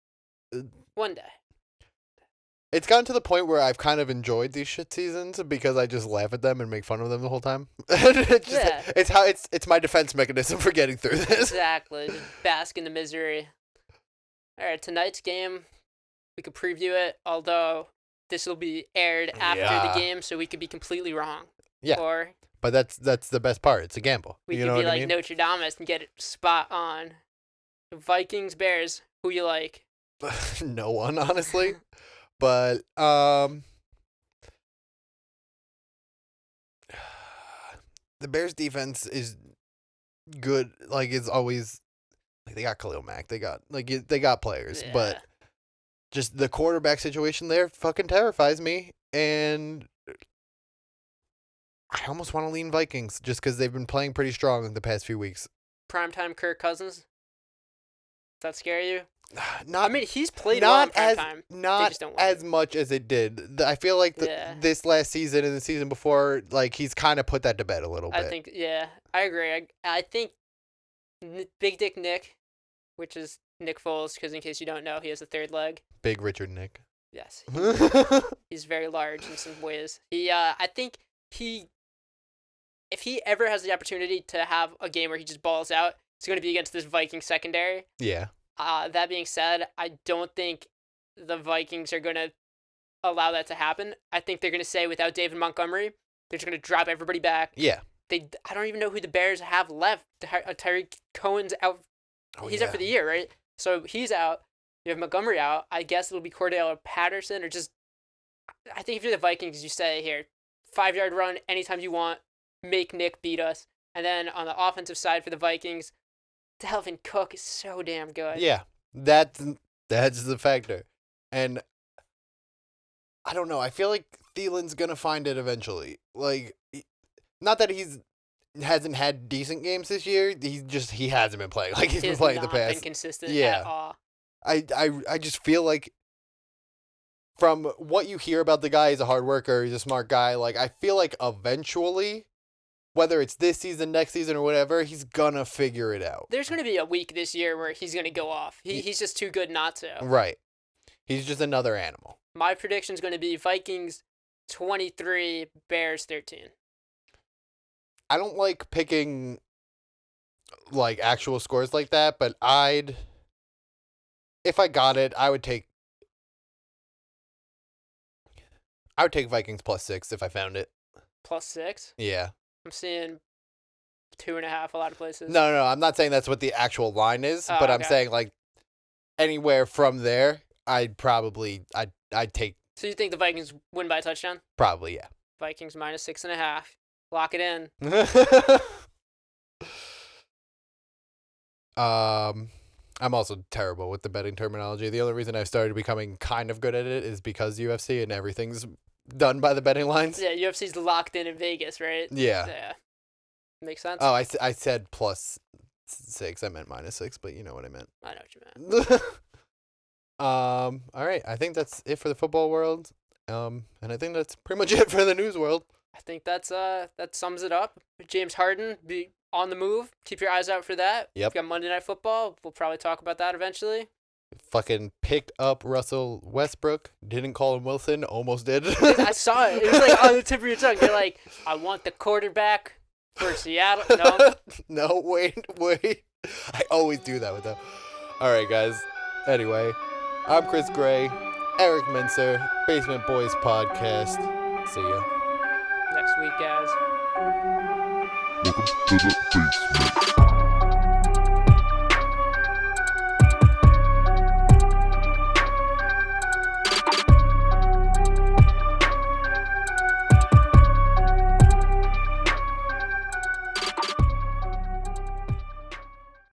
One day. It's gotten to the point where I've kind of enjoyed these shit seasons because I just laugh at them and make fun of them the whole time. It's my defense mechanism for getting through this. Exactly. Just bask in the misery. Alright, tonight's game, we could preview it, although this will be aired after the game, so we could be completely wrong. Yeah. But that's the best part. It's a gamble. We could be like Notre Dame and get it spot on. Vikings, Bears, who you like? No one, honestly. But the Bears defense is good. Like, it's always like they got Khalil Mack. They got players, but Yeah. just the quarterback situation there fucking terrifies me. And I almost want to lean Vikings just because they've been playing pretty strong the past few weeks. Primetime Kirk Cousins. Does that scare you? Not I mean, he's played well in not as primetime. not just don't win. as much as it did. I feel like Yeah. this last season and the season before, like he's kind of put that to bed a little bit. I think, I agree. I think Big Dick Nick, which is Nick Foles, because in case you don't know, he has a third leg. Big Richard Nick. Yes, he's very large in some ways. I think if he ever has the opportunity to have a game where he just balls out, it's going to be against this Viking secondary. Yeah. That being said, I don't think the Vikings are going to allow that to happen. I think they're going to say without David Montgomery, they're just going to drop everybody back. Yeah. I don't even know who the Bears have left. Tyreek Cohen's out. He's out for the year, right? So he's out. You have Montgomery out. I guess it'll be Cordell Patterson or just. I think if you're the Vikings, you say here, 5-yard run anytime you want. Make Nick beat us. And then on the offensive side for the Vikings, Dalvin Cook is so damn good. Yeah. That's the factor. And I don't know. I feel like Thielen's going to find it eventually. Like, not that he's hasn't had decent games this year. He hasn't been playing. Like, he's been playing the past. Been consistent Yeah. at all. I just feel like from what you hear about the guy, he's a hard worker, he's a smart guy. Like, I feel like eventually, whether it's this season, next season, or whatever, he's gonna figure it out. There's going to be a week this year where he's going to go off. He's just too good not to. Right. He's just another animal. My prediction's going to be Vikings 23, Bears 13. I don't like picking, like, actual scores like that, but if I got it, I would take Vikings +6 if I found it. +6? Yeah. I'm seeing 2.5 a lot of places. No, I'm not saying that's what the actual line is, but I'm okay. saying, like, anywhere from there, I'd take, So you think the Vikings win by a touchdown? probably, yeah. Vikings -6.5. Lock it in. I'm also terrible with the betting terminology. The only reason I started becoming kind of good at it is because UFC and everything's done by the betting lines. Yeah, UFC's locked in Vegas, right? Yeah. Yeah. Makes sense? Oh, I said +6. I meant -6, but you know what I meant. I know what you meant. All right. I think that's it for the football world. And I think that's pretty much it for the news world. I think that sums it up. James Harden be on the move. Keep your eyes out for that. Yep. We've got Monday Night Football. We'll probably talk about that eventually. Fucking picked up Russell Westbrook. Didn't call him Wilson. Almost did. I saw it. It was like on the tip of your tongue. You're like, I want the quarterback for Seattle. No. No, wait. I always do that with them. All right, guys. Anyway, I'm Chris Gray, Eric Mincer, Basement Boys Podcast. See ya. Next week, guys. Welcome to the basement.